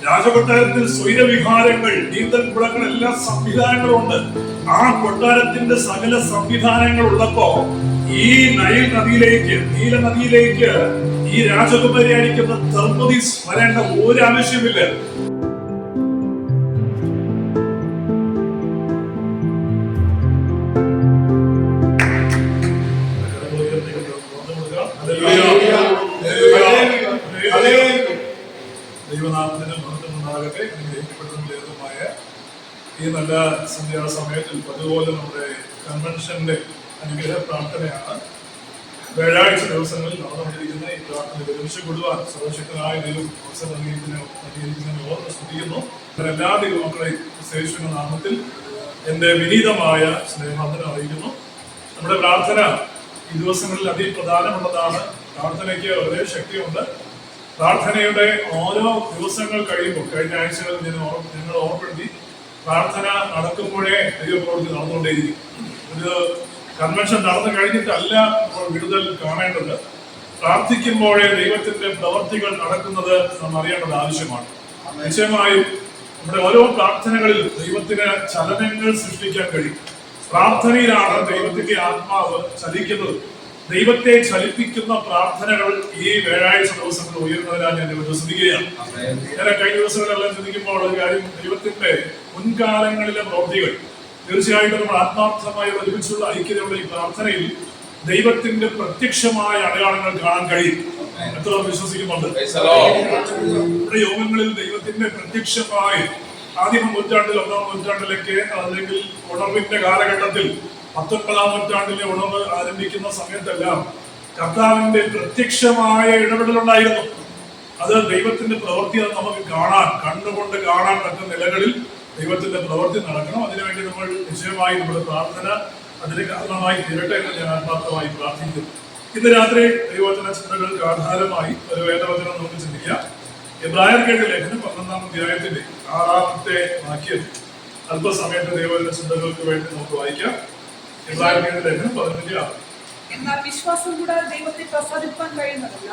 രാജകൊട്ടാരത്തിൽ സ്വൈരവിഹാരങ്ങൾ, നീന്തൽ കുളങ്ങൾ, എല്ലാ സംവിധാനങ്ങളും ഉണ്ട്. ആ കൊട്ടാരത്തിന്റെ സകല സംവിധാനങ്ങൾ ഉള്ളപ്പോ ഈ നൈൽ നദിയിലേക്ക്, നീല നദിയിലേക്ക് ഈ രാജകുമാരി അടിക്കുന്ന തെർമോദീസ് വരേണ്ട ഒരു ആവശ്യമില്ല. ദൈവനാമത്തിന് മഹത്വമുണ്ടാകട്ടെ. അനുഗ്രഹിക്കപ്പെടുന്നതുമായ ഈ നല്ല സന്ധ്യാസമയത്തിൽ അതുപോലെ നമ്മുടെ കൺവെൻഷന്റെ അനുഗ്രഹ പ്രാർത്ഥനയാണ്. വ്യാഴാഴ്ച ദിവസങ്ങളിൽ നടന്നുകൊണ്ടിരിക്കുന്ന ഈ പ്രാർത്ഥന ഒരുമിച്ചുകൊള്ളുവാൻ സർവശക്തനായ ദൈവം അവസരം നൽകിയിരിക്കുന്നതിന് ഓർമ്മ സ്തുതിക്കുന്നു. എല്ലാ ദൈവമക്കളെയും യേശുവിന്റെ നാമത്തിൽ എന്റെ വിനീതമായ സ്നേഹാദരം അറിയിക്കുന്നു. നമ്മുടെ പ്രാർത്ഥന ഈ ദിവസങ്ങളിൽ അതിപ്രധാനമുള്ളതാണ്. പ്രാർത്ഥനയ്ക്ക് വളരെ ശക്തിയുണ്ട്. പ്രാർത്ഥനയുടെ ഓരോ ദിവസങ്ങൾ കഴിയുമ്പോൾ, കഴിഞ്ഞ ആഴ്ചകളിൽ നിങ്ങൾ ഓർമ്മപ്പെടുത്തി, പ്രാർത്ഥന നടക്കുമ്പോഴേ ദൈവപ്രവൃത്തി നടന്നുകൊണ്ടേയിരിക്കും. ഒരു കൺവെൻഷൻ നടന്നു കഴിഞ്ഞിട്ടല്ല നമ്മൾ വിടുതൽ കാണേണ്ടത്. പ്രാർത്ഥിക്കുമ്പോഴേ ദൈവത്തിന്റെ പ്രവർത്തികൾ നടക്കുന്നത് നാം അറിയേണ്ടത് ആവശ്യമാണ്. നിശ്ചയമായും നമ്മുടെ ഓരോ പ്രാർത്ഥനകളിൽ ദൈവത്തിന് ചലനങ്ങൾ സൃഷ്ടിക്കാൻ കഴിയും. പ്രാർത്ഥനയിലാണ് ദൈവത്തിന്റെ ആത്മാവ് ചലിക്കുന്നത്. ദൈവത്തെ ചലിപ്പിക്കുന്ന പ്രാർത്ഥനകൾ ഈ വ്യാഴാഴ്ച ദിവസങ്ങൾ ഉയർന്നതിനാണ് ഞാൻ ദൈവത്തെ സ്തുതിക്കുകയാണ്. ഞാൻ കഴിഞ്ഞ ദിവസങ്ങളെല്ലാം ചിന്തിക്കുമ്പോൾ ഒരു കാര്യം, ദൈവത്തിന്റെ മുൻകാലങ്ങളിലെ പ്രവൃത്തികൾ തീർച്ചയായിട്ടും നമ്മൾ ആത്മാർത്ഥമായി ഒരുമിച്ചുള്ള ഐക്യതയുള്ള ഈ പ്രാർത്ഥനയിൽ ദൈവത്തിന്റെ പ്രത്യക്ഷമായ അടയാളങ്ങൾ കാണാൻ കഴിയും. എത്ര വിശ്വസിക്കുന്നുണ്ട്? നമ്മുടെ യോഗങ്ങളിൽ ദൈവത്തിന്റെ പ്രത്യക്ഷമായി ആദിമ നൂറ്റാണ്ടിൽ, 1-ാം നൂറ്റാണ്ടിലേക്ക്, അല്ലെങ്കിൽ ഉണർവിന്റെ കാലഘട്ടത്തിൽ 19-ാം നൂറ്റാണ്ടിലെ ഉണർവ് ആരംഭിക്കുന്ന സമയത്തെല്ലാം കർത്താവിന്റെ പ്രത്യക്ഷമായ ഇടപെടലുണ്ടായിരുന്നു. അത് ദൈവത്തിന്റെ പ്രവൃത്തി നമുക്ക് കണ്ണുകൊണ്ട് കാണാൻ പറ്റുന്ന നിലകളിൽ ദൈവത്തിന്റെ പ്രവൃത്തി നടക്കണം. അതിനുവേണ്ടി നമ്മൾ നിശ്ചയമായി നമ്മുടെ പ്രാർത്ഥന അതിന് കാരണമായി തീരട്ടെ എന്ന് ഞാൻ ആത്മാർത്ഥമായി പ്രാർത്ഥിക്കുന്നു. ഇന്ന് രാത്രി ദൈവവചന ചിന്തകൾക്ക് ആധാരമായി ഒരു വേദവചനം നമുക്ക് ചിന്തിക്കാം. എബ്രായർക്കെഴുതിയ ലേഖനം 11-ാം അധ്യായത്തിന്റെ 6-ാമത്തെ വാക്യം അല്പസമയത്ത് ദൈവവചന ചിന്തകൾക്ക് വേണ്ടി നമുക്ക് വായിക്കാം. എബ്രായർക്കെഴുതിയ ലേഖനം 11-ാം. എന്നാൽ വിശ്വാസം കൂടാതെ ദൈവത്തെ പ്രസാദിപ്പാൻ കഴിയുന്നതല്ല.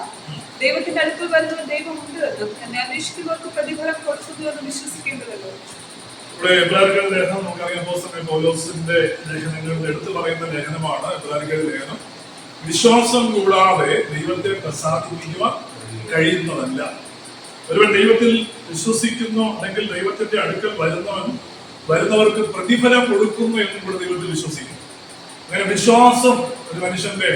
ദൈവത്തിന്റെ അടുത്ത് വരുന്ന ദൈവമുണ്ട് എന്നും എന്നെ അന്വേഷിക്കുന്നവർക്ക് പ്രതിഫലം കൊടുക്കുന്നു എന്ന് വിശ്വസിക്കേണ്ടതല്ലോ. ഇവിടെ എബ്രായർക്കെഴുതിയ ലേഖനം നമുക്കറിയാം, അപ്പോസ്തലൻ പൗലോസിന്റെ ലേഖനങ്ങളിൽ എടുത്തു പറയുന്ന ലേഖനമാണ് എബ്രായർക്കെഴുതിയ ലേഖനം. വിശ്വാസം കൂടാതെ ദൈവത്തെ പ്രസാദിപ്പിക്കുവാൻ കഴിയുന്നതല്ല. ഒരുവൻ ദൈവത്തിൽ വിശ്വസിക്കുന്നു, അല്ലെങ്കിൽ ദൈവത്തിന്റെ അടുക്കൽ വരുന്നവർക്ക് പ്രതിഫലം കൊടുക്കുന്നു എന്നും കൂടെ ദൈവത്തിൽ വിശ്വസിക്കുന്നു. അങ്ങനെ വിശ്വാസം ഒരു മനുഷ്യന്റെ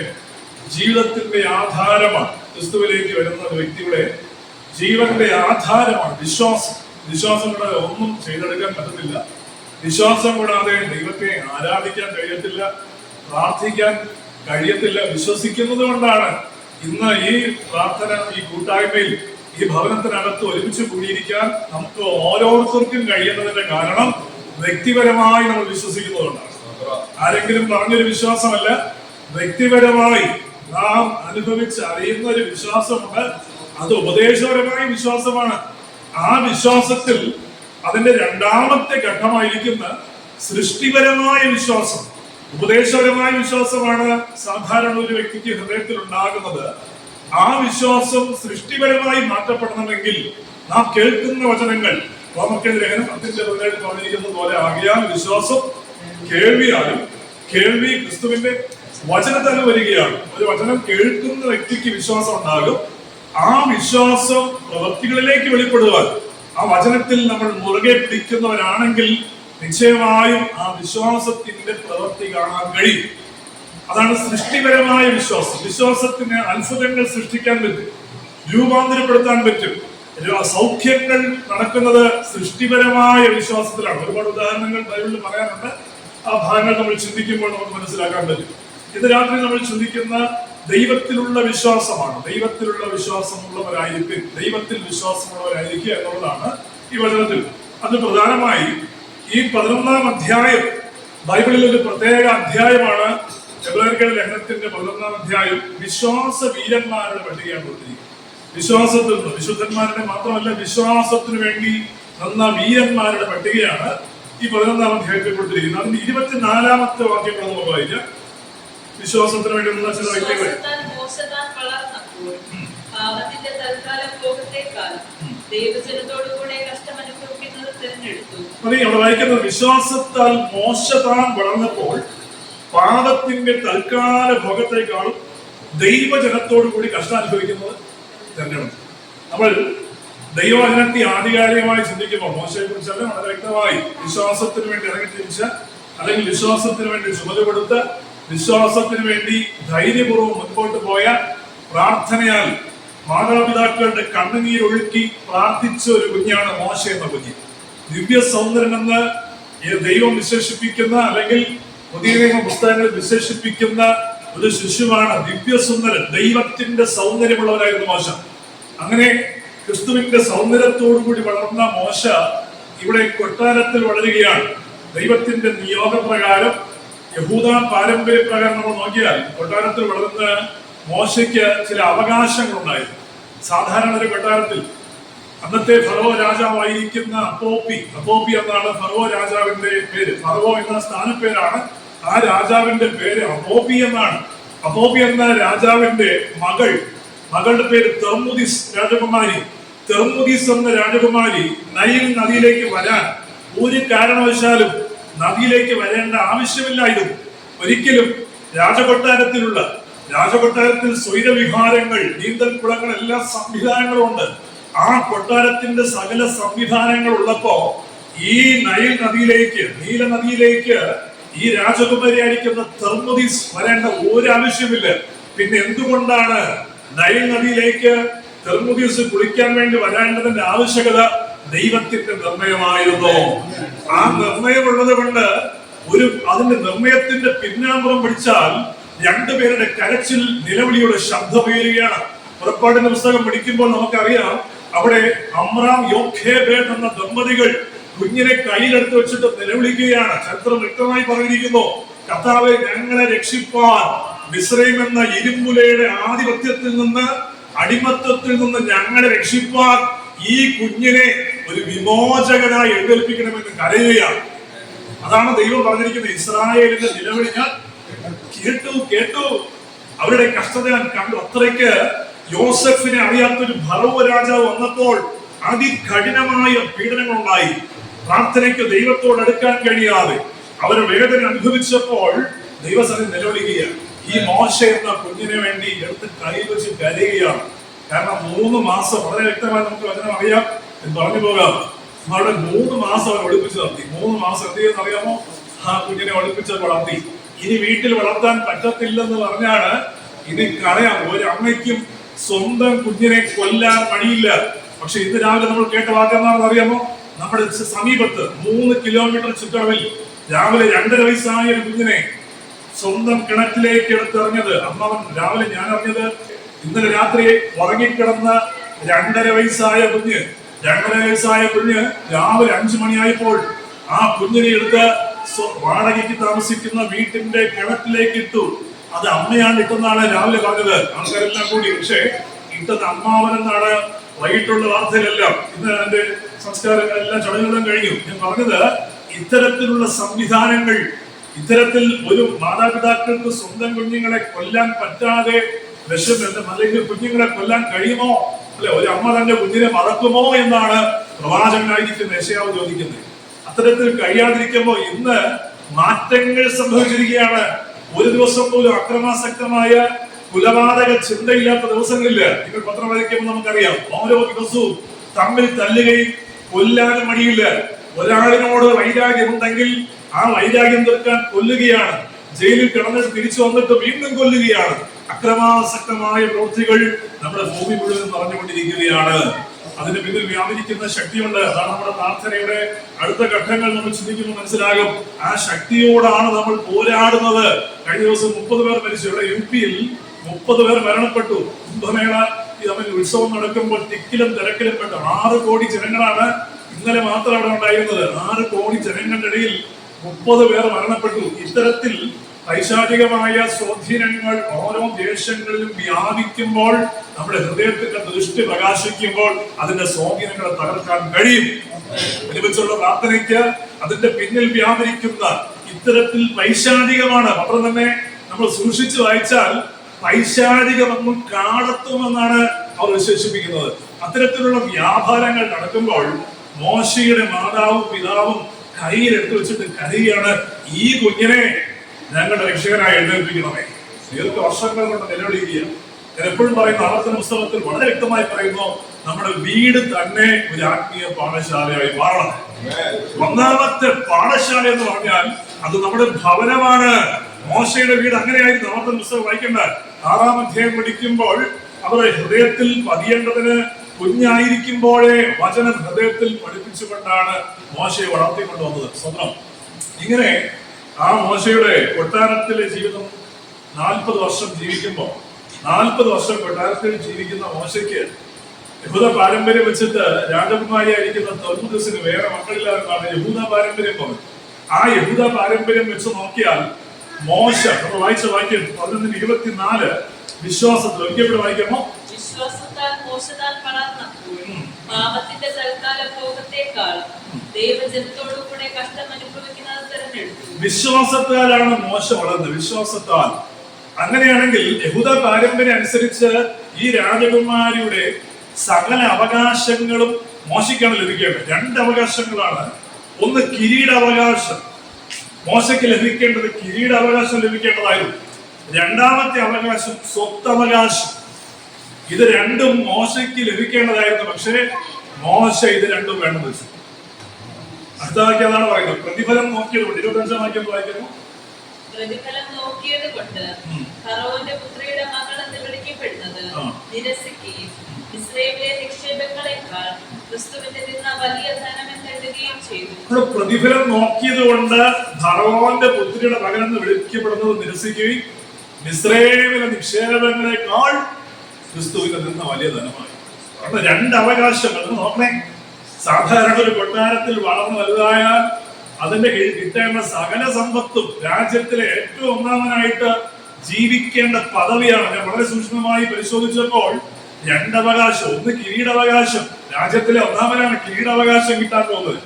ജീവിതത്തിന്റെ ആധാരമാണ്. ക്രിസ്തുവിലേക്ക് വരുന്ന ഒരു വ്യക്തിയുടെ ജീവന്റെ ആധാരമാണ് വിശ്വാസം. വിശ്വാസം കൂടാതെ ഒന്നും ചെയ്തെടുക്കാൻ പറ്റത്തില്ല. വിശ്വാസം കൂടാതെ ദൈവത്തെ ആരാധിക്കാൻ കഴിയത്തില്ല, പ്രാർത്ഥിക്കാൻ കഴിയത്തില്ല. വിശ്വസിക്കുന്നത് കൊണ്ടാണ് ഇന്ന് ഈ പ്രാർത്ഥന, ഈ കൂട്ടായ്മയിൽ, ഈ ഭവനത്തിനകത്ത് ഒരുമിച്ച് കൂടിയിരിക്കാൻ നമുക്ക് ഓരോരുത്തർക്കും കഴിയുന്നതിന്റെ കാരണം വ്യക്തിപരമായി നമ്മൾ വിശ്വസിക്കുന്നതുകൊണ്ടാണ്. ആരെങ്കിലും പറഞ്ഞൊരു വിശ്വാസമല്ല, വ്യക്തിപരമായി നാം അനുഭവിച്ച് അറിയുന്ന ഒരു വിശ്വാസമുണ്ട്. അത് ഉപദേശപരമായ വിശ്വാസമാണ്. ആ വിശ്വാസത്തിൽ അതിന്റെ രണ്ടാമത്തെ ഘട്ടമായിരിക്കുന്ന സൃഷ്ടിപരമായ വിശ്വാസം. ഉപദേശപരമായ വിശ്വാസമാണ് സാധാരണ ഒരു വ്യക്തിക്ക് ഹൃദയത്തിൽ ഉണ്ടാകുന്നത്. ആ വിശ്വാസം സൃഷ്ടിപരമായി മാറ്റപ്പെടണമെങ്കിൽ നാം കേൾക്കുന്ന വചനങ്ങൾ, റോമർക്കെഴുതിയ ലേഖനം 10:17 പറഞ്ഞിരിക്കുന്നത് പോലെ, ആകയാൽ വിശ്വാസം കേൾവിയാലും കേൾവി ക്രിസ്തുവിന്റെ വചനത്താൽ വരികയാണ്. ഒരു വചനം കേൾക്കുന്ന വ്യക്തിക്ക് വിശ്വാസം ഉണ്ടാകും. ആ വിശ്വാസം പ്രവൃത്തികളിലേക്ക് വെളിപ്പെടുവാൻ ആ വചനത്തിൽ നമ്മൾ മുറുകെ പിടിക്കുന്നവരാണെങ്കിൽ നിശ്ചയമായും ആ വിശ്വാസത്തിന്റെ പ്രവൃത്തി കാണാൻ കഴിയും. അതാണ് സൃഷ്ടിപരമായ വിശ്വാസം. വിശ്വാസത്തിന് അത്ഭുതങ്ങൾ സൃഷ്ടിക്കാൻ പറ്റും, രൂപാന്തരപ്പെടുത്താൻ പറ്റും. സൗഖ്യങ്ങൾ നടക്കുന്നത് സൃഷ്ടിപരമായ വിശ്വാസത്തിലാണ്. ഒരുപാട് ഉദാഹരണങ്ങൾ ബൈബിളിൽ പറയാനുണ്ട്. ആ ഭാഗങ്ങൾ നമ്മൾ ചിന്തിക്കുമ്പോൾ നമുക്ക് മനസ്സിലാക്കാൻ പറ്റും. ഇന്ന് രാത്രി നമ്മൾ ചിന്തിക്കുന്ന ദൈവത്തിലുള്ള വിശ്വാസമാണ്. ദൈവത്തിലുള്ള വിശ്വാസമുള്ളവരായിരിക്കും, ദൈവത്തിൽ വിശ്വാസമുള്ളവരായിരിക്കുക എന്നുള്ളതാണ് ഈ വചനത്തിൽ. അത് പ്രധാനമായി ഈ 11-ാം അധ്യായം ബൈബിളിൽ ഒരു പ്രത്യേക അധ്യായമാണ്. എബ്രായർക്കെഴുതിയ ലേഖനത്തിന്റെ 11-ാം അധ്യായം വിശ്വാസ വീരന്മാരുടെ പട്ടികയാണ് കൊടുത്തിരിക്കുന്നത്. വിശ്വാസത്തിൽ നിന്ന്, വിശുദ്ധന്മാരുടെ മാത്രമല്ല, വിശ്വാസത്തിന് വേണ്ടി നിന്ന വീരന്മാരുടെ പട്ടികയാണ് ഈ 11-ാം അധ്യായത്തിൽ കൊടുത്തിരിക്കുന്നത്. അതിന്റെ 24-ാമത്തെ വാക്യം നമുക്ക് വായിക്കാം. വിശ്വാസത്തിന് വേണ്ടി നിന്ന ചില വ്യക്തികൾ പാപത്തിന്റെ തൽക്കാല ഭോഗത്തെക്കാൾ ദൈവജനത്തോടുകൂടെ അവിടെ വായിക്കുന്നത്, വിശ്വാസത്താൽ മോശ താൻ വളർന്നപ്പോൾ പാപത്തിന്റെ തൽക്കാല ഭോഗത്തെക്കാളും ദൈവജനത്തോടു കൂടി കഷ്ടം അനുഭവിക്കുന്നത് തന്നെയാണ്. നമ്മൾ ദൈവവചനത്തെ ആധികാരികമായി ചിന്തിക്കുമ്പോൾ മോശയെ കുറിച്ചല്ല, വളരെ വ്യക്തമായി വിശ്വാസത്തിന് വേണ്ടി ഇറങ്ങിത്തിരിച്ച, അല്ലെങ്കിൽ വിശ്വാസത്തിന് വേണ്ടി ചുമതലപ്പെടുത്ത, വിശ്വാസത്തിന് വേണ്ടി ധൈര്യപൂർവ്വം മുൻപോട്ട് പോയ, പ്രാർത്ഥനയാൽ മാതാപിതാക്കളുടെ കണ്ണുനീരൊഴുക്കി പ്രാർത്ഥിച്ച ഒരു കുഞ്ഞാണ് മോശ എന്ന കുഞ്ഞ്. ദിവ്യ സൗന്ദര്യം എന്ന് ദൈവം വിശേഷിപ്പിക്കുന്ന, അല്ലെങ്കിൽ പുതിയ നിയമ പുസ്തകങ്ങളിൽ വിശേഷിപ്പിക്കുന്ന ഒരു ശിശുവാണ് ദിവ്യസുന്ദരൻ. ദൈവത്തിന്റെ സൗന്ദര്യമുള്ളവരായിരുന്നു മോശ. അങ്ങനെ ക്രിസ്തുവിന്റെ സൗന്ദര്യത്തോടു കൂടി വളർന്ന മോശ ഇവിടെ കൊട്ടാരത്തിൽ വളരുകയാണ്. ദൈവത്തിന്റെ നിയോഗപ്രകാരം, യഹൂദ പാരമ്പര്യപ്രകാരം നമ്മൾ നോക്കിയാൽ കൊട്ടാരത്തിൽ വളർന്ന മോശയ്ക്ക് ചില അവകാശങ്ങളുണ്ടായിരുന്നു. സാധാരണ ഒരു കൊട്ടാരത്തിൽ അന്നത്തെ ഫറവോ രാജാവായിരിക്കുന്ന അപ്പോപ്പി എന്നാണ് ഫറവോ രാജാവിന്റെ പേര്. ഫറവോ എന്ന സ്ഥാനപ്പേരാണ്. ആ രാജാവിന്റെ പേര് അപ്പോപ്പി എന്നാണ്. അപ്പോപ്പി എന്ന രാജാവിന്റെ മകളുടെ പേര് തെർമുദിസ് രാജകുമാരി. തെർമുദിസ് എന്ന രാജകുമാരി നൈൽ നദിയിലേക്ക് വരാൻ ഒരു കാരണവശാലും നദിയിലേക്ക് വരേണ്ട ആവശ്യമില്ലായിരുന്നു. ഒരിക്കലും രാജകൊട്ടാരത്തിൽ സ്വൈരവിഹാരങ്ങൾ, നീന്തൽ കുളങ്ങൾ, എല്ലാ സംവിധാനങ്ങളും ഉണ്ട്. ആ കൊട്ടാരത്തിന്റെ സകല സംവിധാനങ്ങൾ ഉള്ളപ്പോ ഈ നൈൽ നദിയിലേക്ക്, നീല നദിയിലേക്ക് ഈ രാജകുമാരി ആയിരിക്കുന്ന തെർമുദിസ് വരേണ്ട ഒരു ആവശ്യമില്ല. പിന്നെ എന്തുകൊണ്ടാണ് നൈൽ നദിയിലേക്ക് തെർമുദിസ് കുളിക്കാൻ വേണ്ടി വരേണ്ടതിന്റെ ആവശ്യകത? ദൈവത്തിന്റെ നിർണയമായിരുന്നു. ആ നിർണയമുള്ളത് കൊണ്ട് അതിന്റെ നിർണയത്തിന്റെ പിന്നാമ്പുറം പിടിച്ചാൽ രണ്ടുപേരുടെ കരച്ചിൽ, നിലവിളിയുടെ ശബ്ദമുയരുകയാണ്. പുറപ്പാടിന്റെ പുസ്തകം പഠിക്കുമ്പോൾ നമുക്കറിയാം, അവിടെ അമ്രാം യോഖേബേദ് എന്ന ദമ്പതികൾ കുഞ്ഞിനെ കയ്യിലെടുത്ത് വെച്ചിട്ട് നിലവിളിക്കുകയാണ്. ചരിത്രം വ്യക്തമായി പറഞ്ഞിരിക്കുന്നു, കർത്താവേ ഞങ്ങളെ രക്ഷിപ്പാൻ, മിസ്രയീം എന്ന ഇരുമ്പുലയുടെ ആധിപത്യത്തിൽ നിന്ന്, അടിമത്തത്തിൽ നിന്ന് ഞങ്ങളെ രക്ഷിപ്പാൻ ഈ കുഞ്ഞിനെ ഒരു വിമോചകനായി എഴുന്നേൽപ്പിക്കണമെന്ന് കരയുകയാണ്. അതാണ് ദൈവം പറഞ്ഞിരിക്കുന്നത്. ഇസ്രായേലിന്റെ നിലവിളി ഞാൻ കേട്ടു, അവരുടെ കഷ്ടത ഞാൻ കണ്ടു. അത്രയ്ക്ക് യോസഫിനെ അറിയാത്തൊരു ഫറവോ രാജാവ് വന്നപ്പോൾ അതികഠിനമായ പീഡനങ്ങളുണ്ടായി. പ്രാർത്ഥനയ്ക്ക് ദൈവത്തോട് അടുക്കാൻ കഴിയാതെ അവർ വേദന അനുഭവിച്ചപ്പോൾ ദൈവസന്നിധി നിലവിളിക്കുകയാണ്. ഈ മോശ എന്ന കുഞ്ഞിനെ വേണ്ടി എടുത്ത് കൈവച്ച് കരയുകയാണ്. കാരണം 3 മാസം, വളരെ വ്യക്തമായി നമുക്ക് വചനം അറിയാം, പറഞ്ഞു പോകാം, അവിടെ 3 മാസം അവർ ഒളിപ്പിച്ച് നടത്തി. 3 മാസം എന്ത് ചെയ്യുന്ന അറിയാമോ? ആ കുഞ്ഞിനെ ഒളിപ്പിച്ച് വളർത്തി. ഇനി വീട്ടിൽ വളർത്താൻ പറ്റത്തില്ലെന്ന് പറഞ്ഞാണ്. ഇനി കരയാം. ഒരു അമ്മയ്ക്കും സ്വന്തം കുഞ്ഞിനെ കൊല്ലാൻ മടിയില്ല. പക്ഷെ ഇന്ന് രാവിലെ നമ്മൾ കേട്ട വാക്കെന്താണെന്ന് അറിയാമോ? നമ്മുടെ സമീപത്ത് 3 കിലോമീറ്റർ ചുറ്റളവിൽ രാവിലെ 2.5 വയസ്സായ ഒരു കുഞ്ഞിനെ സ്വന്തം കിണറ്റിലേക്ക് എടുത്തെറിഞ്ഞത് അമ്മാവൻ. രാവിലെ ഞാൻ അറിഞ്ഞത്, ഇന്നലെ രാത്രി ഉറങ്ങിക്കിടന്ന 2.5 വയസ്സായ കുഞ്ഞ് രാവിലെ 5 മണിയായപ്പോൾ ആ കുഞ്ഞിനെ എടുത്ത് വാടകയ്ക്ക് താമസിക്കുന്ന വീട്ടിന്റെ കിണറ്റിലേക്ക് ഇട്ടു. അത് അമ്മയാണ് ഇട്ടെന്നാണ് രാവിലെ പറഞ്ഞത് ആൾക്കാരെല്ലാം കൂടി. പക്ഷേ ഇട്ടത് അമ്മാവനെന്നാണ് വൈകിട്ടുള്ള വാർത്തയിലെല്ലാം. ഇന്ന് എന്റെ സംസ്കാരം എല്ലാ ചടങ്ങുകളും കഴിഞ്ഞു. ഞാൻ പറഞ്ഞത്, ഇത്തരത്തിലുള്ള സംവിധാനങ്ങൾ, ഇത്തരത്തിൽ ഒരു മാതാപിതാക്കൾക്ക് സ്വന്തം കുഞ്ഞുങ്ങളെ കൊല്ലാൻ പറ്റാതെ അല്ലെങ്കിൽ കുഞ്ഞുങ്ങളെ കൊല്ലാൻ കഴിയുമോ? അല്ലെ, ഒരു അമ്മ തന്റെ കുഞ്ഞിനെ മറക്കുമോ എന്നാണ് പ്രവാചകനായിരിക്കുന്ന യെശയ്യാവ് ചോദിക്കുന്നത്. അത്തരത്തിൽ കഴിയാതിരിക്കുമ്പോൾ ഇന്ന് മാറ്റങ്ങൾ സംഭവിച്ചിരിക്കുകയാണ്. ഒരു ദിവസം പോലും അക്രമാസക്തമായ കുലപാതക ചിന്തയില്ലാത്ത ദിവസങ്ങളില്ല. നിങ്ങൾ പത്രം വായിക്കുമ്പോൾ നമുക്കറിയാം, ഓരോ ദിവസവും തമ്മിൽ തല്ലുകയും കൊല്ലാനും മടിയില്ല. ഒരാളിനോട് വൈരാഗ്യമുണ്ടെങ്കിൽ ആ വൈരാഗ്യം തീർക്കാൻ കൊല്ലുകയാണ്. ജയിലിൽ കിടന്നിട്ട് തിരിച്ചു വന്നിട്ട് വീണ്ടും കൊല്ലുകയാണ്. അക്രമാസക്തമായ പ്രവൃത്തികൾ നമ്മുടെ ഭൂമി മുഴുവൻ പറഞ്ഞുകൊണ്ടിരിക്കുകയാണ്. അതിന് പിന്നിൽ വ്യാപരിക്കുന്ന ശക്തിയുണ്ട്. അതാണ് നമ്മുടെ പ്രാർത്ഥനയുടെ അടുത്ത ഘട്ടങ്ങൾ നമ്മൾ ചിന്തിക്കുമ്പോൾ മനസ്സിലാകും. ആ ശക്തിയോടാണ് നമ്മൾ പോരാടുന്നത്. കഴിഞ്ഞ ദിവസം 30 പേർ മരിച്ചു. ഇവിടെ UP-യിൽ 30 പേർ മരണപ്പെട്ടു. കുംഭമേള തമ്മിൽ ഉത്സവം നടക്കുമ്പോൾ തിക്കിലും തിരക്കിലും പെട്ട 6 കോടി ജനങ്ങളാണ് ഇന്നലെ മാത്രം അവിടെ ഉണ്ടായിരുന്നത്. 6 കോടി ജനങ്ങളുടെ ഇടയിൽ 30 പേർ മരണപ്പെട്ടു. ഇത്തരത്തിൽ പൈശാചികമായ സ്വാധീനങ്ങൾ ഓരോ ദേശങ്ങളിലും വ്യാപിക്കുമ്പോൾ, നമ്മുടെ ഹൃദയത്തിന്റെ ദൃഷ്ടി പ്രകാശിക്കുമ്പോൾ അതിന്റെ സ്വാധീനങ്ങളെ തകർക്കാൻ കഴിയും. ഒരുമിച്ചുള്ള പ്രാർത്ഥനയ്ക്ക് അതിന്റെ പിന്നിൽ വ്യാപരിക്കുന്ന ഇത്തരത്തിൽ പൈശാചികമാണ്. പത്രം തന്നെ നമ്മൾ സൂക്ഷിച്ചു വായിച്ചാൽ പൈശാചികമെന്നും കാടത്വമെന്നാണ് അവർ വിശേഷിപ്പിക്കുന്നത്. അത്തരത്തിലുള്ള വ്യാപാരങ്ങൾ നടക്കുമ്പോൾ മോശയുടെ മാതാവും പിതാവും കയ്യിലെടുത്ത് വെച്ചിട്ട് കരയുകയാണ്, ഈ കുഞ്ഞിനെ ഞങ്ങളുടെ രക്ഷകനായി എഴുന്നേൽപ്പിക്കണമേ. ദീർഘവർഷങ്ങൾ കൊണ്ട് നിലവിളിക്കുക. ഞാൻ എപ്പോഴും പറയുന്ന ആവർത്തന പുസ്തകത്തിൽ വളരെ വ്യക്തമായി പറയുന്നു, നമ്മുടെ വീട് തന്നെ ഒരു ആത്മീയ പാഠശാലയായി മാറണം. ഒന്നാമത്തെ പാഠശാല എന്ന് പറഞ്ഞാൽ അത് നമ്മുടെ ഭവനമാണ്. മോശയുടെ വീട് അങ്ങനെയായിരുന്നു. ആവർത്തന പുസ്തകം വായിക്കേണ്ട 6-ാം അധ്യായം പഠിക്കുമ്പോൾ അവരുടെ ഹൃദയത്തിൽ പതിയേണ്ടതിന് കുഞ്ഞായിരിക്കുമ്പോഴേ വചനം ഹൃദയത്തിൽ പഠിപ്പിച്ചുകൊണ്ടാണ് മോശയെ വളർത്തിക്കൊണ്ടുവന്നത്. സ്വന്തം ഇങ്ങനെ ആ മോശയുടെ കൊട്ടാരത്തിലെ ജീവിതം 40 വർഷം ജീവിക്കുമ്പോൾ, 40 വർഷം കൊട്ടാരത്തിൽ ജീവിക്കുന്ന മോശയ്ക്ക് യഹൂദ പാരമ്പര്യം വെച്ചിട്ട് രാജകുമാരിയായിരിക്കുന്ന തൽമുദസിന് വേറെ മക്കളില്ലാതെന്നാണ് യഹൂദ പാരമ്പര്യം പറഞ്ഞത്. ആ യഹൂദ പാരമ്പര്യം വെച്ച് നോക്കിയാൽ മോശ, നമ്മൾ വായിച്ച വാക്യം 11:24, വിശ്വാസത്തിൽ ഒരിക്കലും വായിക്കാമോ? വിശ്വാസത്താൽ മോശതാൽ വളർന്നപ്പോൾ പാപത്തിന്റെ തൽക്കാല ഭോഗത്തെക്കാൾ ദൈവജനത്തോടു കൂടെ കഷ്ടം അനുഭവിക്കുന്നത് തെരഞ്ഞെടുത്തു. വിശ്വാസത്താലാണ് മോശ വളർന്നത്. വിശ്വാസത്താൽ. അങ്ങനെയാണെങ്കിൽ യഹൂദ പാരമ്പര്യം അനുസരിച്ച് ഈ രാജകുമാരിയുടെ സകല അവകാശങ്ങളും മോശയ്ക്കാണ് ലഭിക്കേണ്ടത്. 2 അവകാശങ്ങളാണ്. ഒന്ന് കിരീടാവകാശം. മോശയ്ക്ക് ലഭിക്കേണ്ടത് കിരീടാവകാശം ലഭിക്കേണ്ടതായിരുന്നു. 2ാമത്തെ അവകാശം സ്വത്തവകാശം. ഇത് രണ്ടും മോശയ്ക്ക് ലഭിക്കേണ്ടതായിരുന്നു. പക്ഷേ മോശ ഇത് രണ്ടും വേണമെന്ന് വെച്ചു. അടുത്ത വാക്യം അതാണ് പറയുന്നത്, പ്രതിഫലം നോക്കിയത് കൊണ്ട്. 25-ാം വാക്യം വായിക്കുന്നു. പ്രതിഫലം നോക്കിയത് കൊണ്ട് ഫറവോന്റെ പുത്രിയുടെ മകൾ എന്ന് വിളിക്കപ്പെടുന്നത് നിരസിക്കുകയും ഇസ്രായേലിലെ നിക്ഷേപങ്ങളെക്കാൾ ക്രിസ്തുവിന്റെ നിന്ന വലിയ ധനം എന്നെഴുതുകയും ചെയ്തു. പ്രതിഫലം നോക്കിയത് കൊണ്ട് ഫറവോന്റെ പുത്രിയുടെ മകൻ എന്ന് വിളിക്കപ്പെടുന്നത് നിരസിക്കുകയും ഇസ്രായേലിലെ നിക്ഷേപങ്ങളെക്കാൾ ക്രിസ്തുവിന്റെ നിന്ന വലിയ ധനമായി. അവിടെ 2 അവകാശങ്ങൾ നോക്കണേ. സാധാരണ ഒരു കൊട്ടാരത്തിൽ വളർന്നു വലുതായാൽ അതിന്റെ കീഴിൽ കിട്ടേണ്ട സകല സമ്പത്തും രാജ്യത്തിലെ ഏറ്റവും ഒന്നാമനായിട്ട് ജീവിക്കേണ്ട പദവിയാണ്. ഞാൻ വളരെ സൂക്ഷ്മമായി പരിശോധിച്ചപ്പോൾ 2 അവകാശം. ഒന്ന് കിരീടാവകാശം. രാജ്യത്തിലെ ഒന്നാമനാണ് കിരീടാവകാശം കിട്ടാൻ പോകുന്നത്.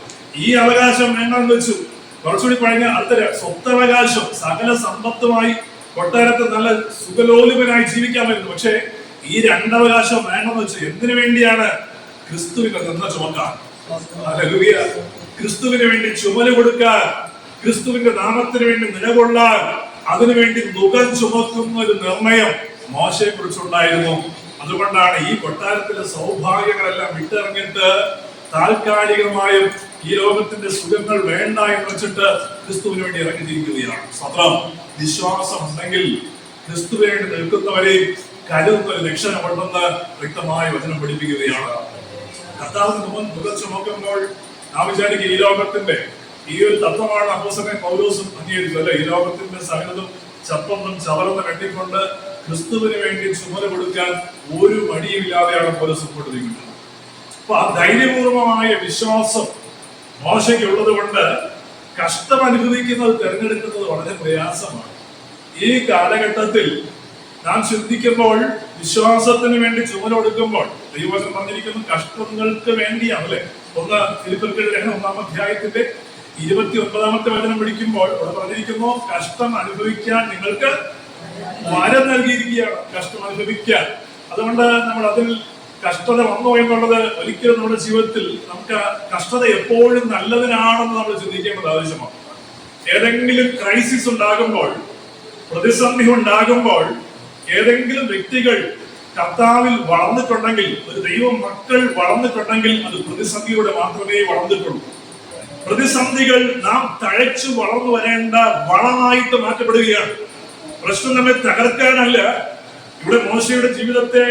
ഈ അവകാശം വേണ്ടെന്ന് വെച്ചു. കുറച്ചുകൂടി പറഞ്ഞ അടുത്ത സ്വത്തവകാശം. സകല സമ്പത്തുമായി കൊട്ടാരത്തിൽ നല്ല സുഖലോലുപനായി ജീവിക്കാമായിരുന്നു. പക്ഷേ ഈ 2 അവകാശം വേണ്ടെന്ന് വെച്ചു. എന്തിനു വേണ്ടിയാണ്? ക്രിസ്തുവിന്റെ നിന്ന ചുമക്കാൻ. ഹല്ലേലൂയ. ക്രിസ്തുവിന് വേണ്ടി ചുമല് കൊടുക്കാൻ, ക്രിസ്തുവിന്റെ നാമത്തിന് വേണ്ടി നിലകൊള്ളാൻ, അതിനുവേണ്ടി മുഖം ചുമക്കുന്ന ഒരു നിർണയം മോശയെ കുറിച്ചുണ്ടായിരുന്നു. അതുകൊണ്ടാണ് ഈ കൊട്ടാരത്തിലെ സൗഭാഗ്യങ്ങളെല്ലാം വിട്ടിറങ്ങിയിട്ട് താൽക്കാലികമായും ഈ ലോകത്തിന്റെ സുഖങ്ങൾ വേണ്ട എന്ന് വെച്ചിട്ട് ക്രിസ്തുവിന് വേണ്ടി ഇറങ്ങിത്തിരിക്കുകയാണ്. സ്വന്തം വിശ്വാസം ഉണ്ടെങ്കിൽ ക്രിസ്തുവിന് വേണ്ടി നിൽക്കുന്നവരെയും കരുതുന്ന ഒരു ലക്ഷണമുണ്ടെന്ന് വ്യക്തമായി വചനം പഠിപ്പിക്കുകയാണ്. കർത്താവിന് മുഖം ചുമക്കുമ്പോൾ നാം വിചാരിക്കുക ഈ ലോകത്തിന്റെ ഈ ഒരു തത്വമാണ് അപ്പോസ്തലൻ പൗലോസും അംഗീകരിച്ചത്, അല്ലെ? ഈ ലോകത്തിന്റെ സകലതും ചപ്പന്നും ചവറന്നും വെട്ടിക്കൊണ്ട് ക്രിസ്തുവിന് വേണ്ടി ചുമല കൊടുക്കാൻ ഒരു മടിയുമില്ലാതെയാണ് പൗലോസ് കൊണ്ടിരിക്കുന്നത്. അപ്പൊ ആ ധൈര്യപൂർവമായ വിശ്വാസം മോശയ്ക്ക് ഉള്ളത് കൊണ്ട് കഷ്ടം അനുഭവിക്കുന്നത് തിരഞ്ഞെടുക്കുന്നത് വളരെ പ്രയാസമാണ്. ഈ കാലഘട്ടത്തിൽ നാം ചിന്തിക്കുമ്പോൾ വിശ്വാസത്തിന് വേണ്ടി ചുമല കൊടുക്കുമ്പോൾ ദൈവവചനം പറഞ്ഞിരിക്കുന്നു കഷ്ടങ്ങൾക്ക് വേണ്ടിയാണ്, അല്ലെ? ഒന്ന് ഫിലിപ്പിയർക്കെഴുതിയ ലേഖനം 1-ാം അധ്യായത്തിന്റെ 29-ാമത്തെ വചനം പഠിക്കുമ്പോൾ അവിടെ പറഞ്ഞിരിക്കുന്നു കഷ്ടം അനുഭവിക്കാൻ നിങ്ങൾക്ക് വരം നൽകിയിരിക്കുകയാണ്. കഷ്ടം അനുഭവിക്കാൻ. അതുകൊണ്ട് നമ്മൾ അതിൽ കഷ്ടത വന്നു എന്നുള്ളത് ഒരിക്കലും നമ്മുടെ ജീവിതത്തിൽ നമുക്ക് കഷ്ടത എപ്പോഴും നല്ലതിനാണെന്ന് നമ്മൾ ചിന്തിക്കേണ്ടത് ആവശ്യമാണ്. ഏതെങ്കിലും ക്രൈസിസ് ഉണ്ടാകുമ്പോൾ, പ്രതിസന്ധി ഉണ്ടാകുമ്പോൾ, ഏതെങ്കിലും വ്യക്തികൾ കർത്താവിൽ വളർന്നിട്ടുണ്ടെങ്കിൽ, ഒരു ദൈവ മക്കൾ വളർന്നിട്ടുണ്ടെങ്കിൽ അത് പ്രതിസന്ധിയോടെ മാത്രമേ വളർന്നിട്ടുള്ളൂ. പ്രതിസന്ധികൾ നാം തഴച്ചു വളർന്നു വരേണ്ട വളമായിട്ട് മാറ്റപ്പെടുകയാണ്. പ്രശ്നം നമ്മെ തകർക്കാനല്ല. ഇവിടെ മോശയുടെ ജീവിതത്തെ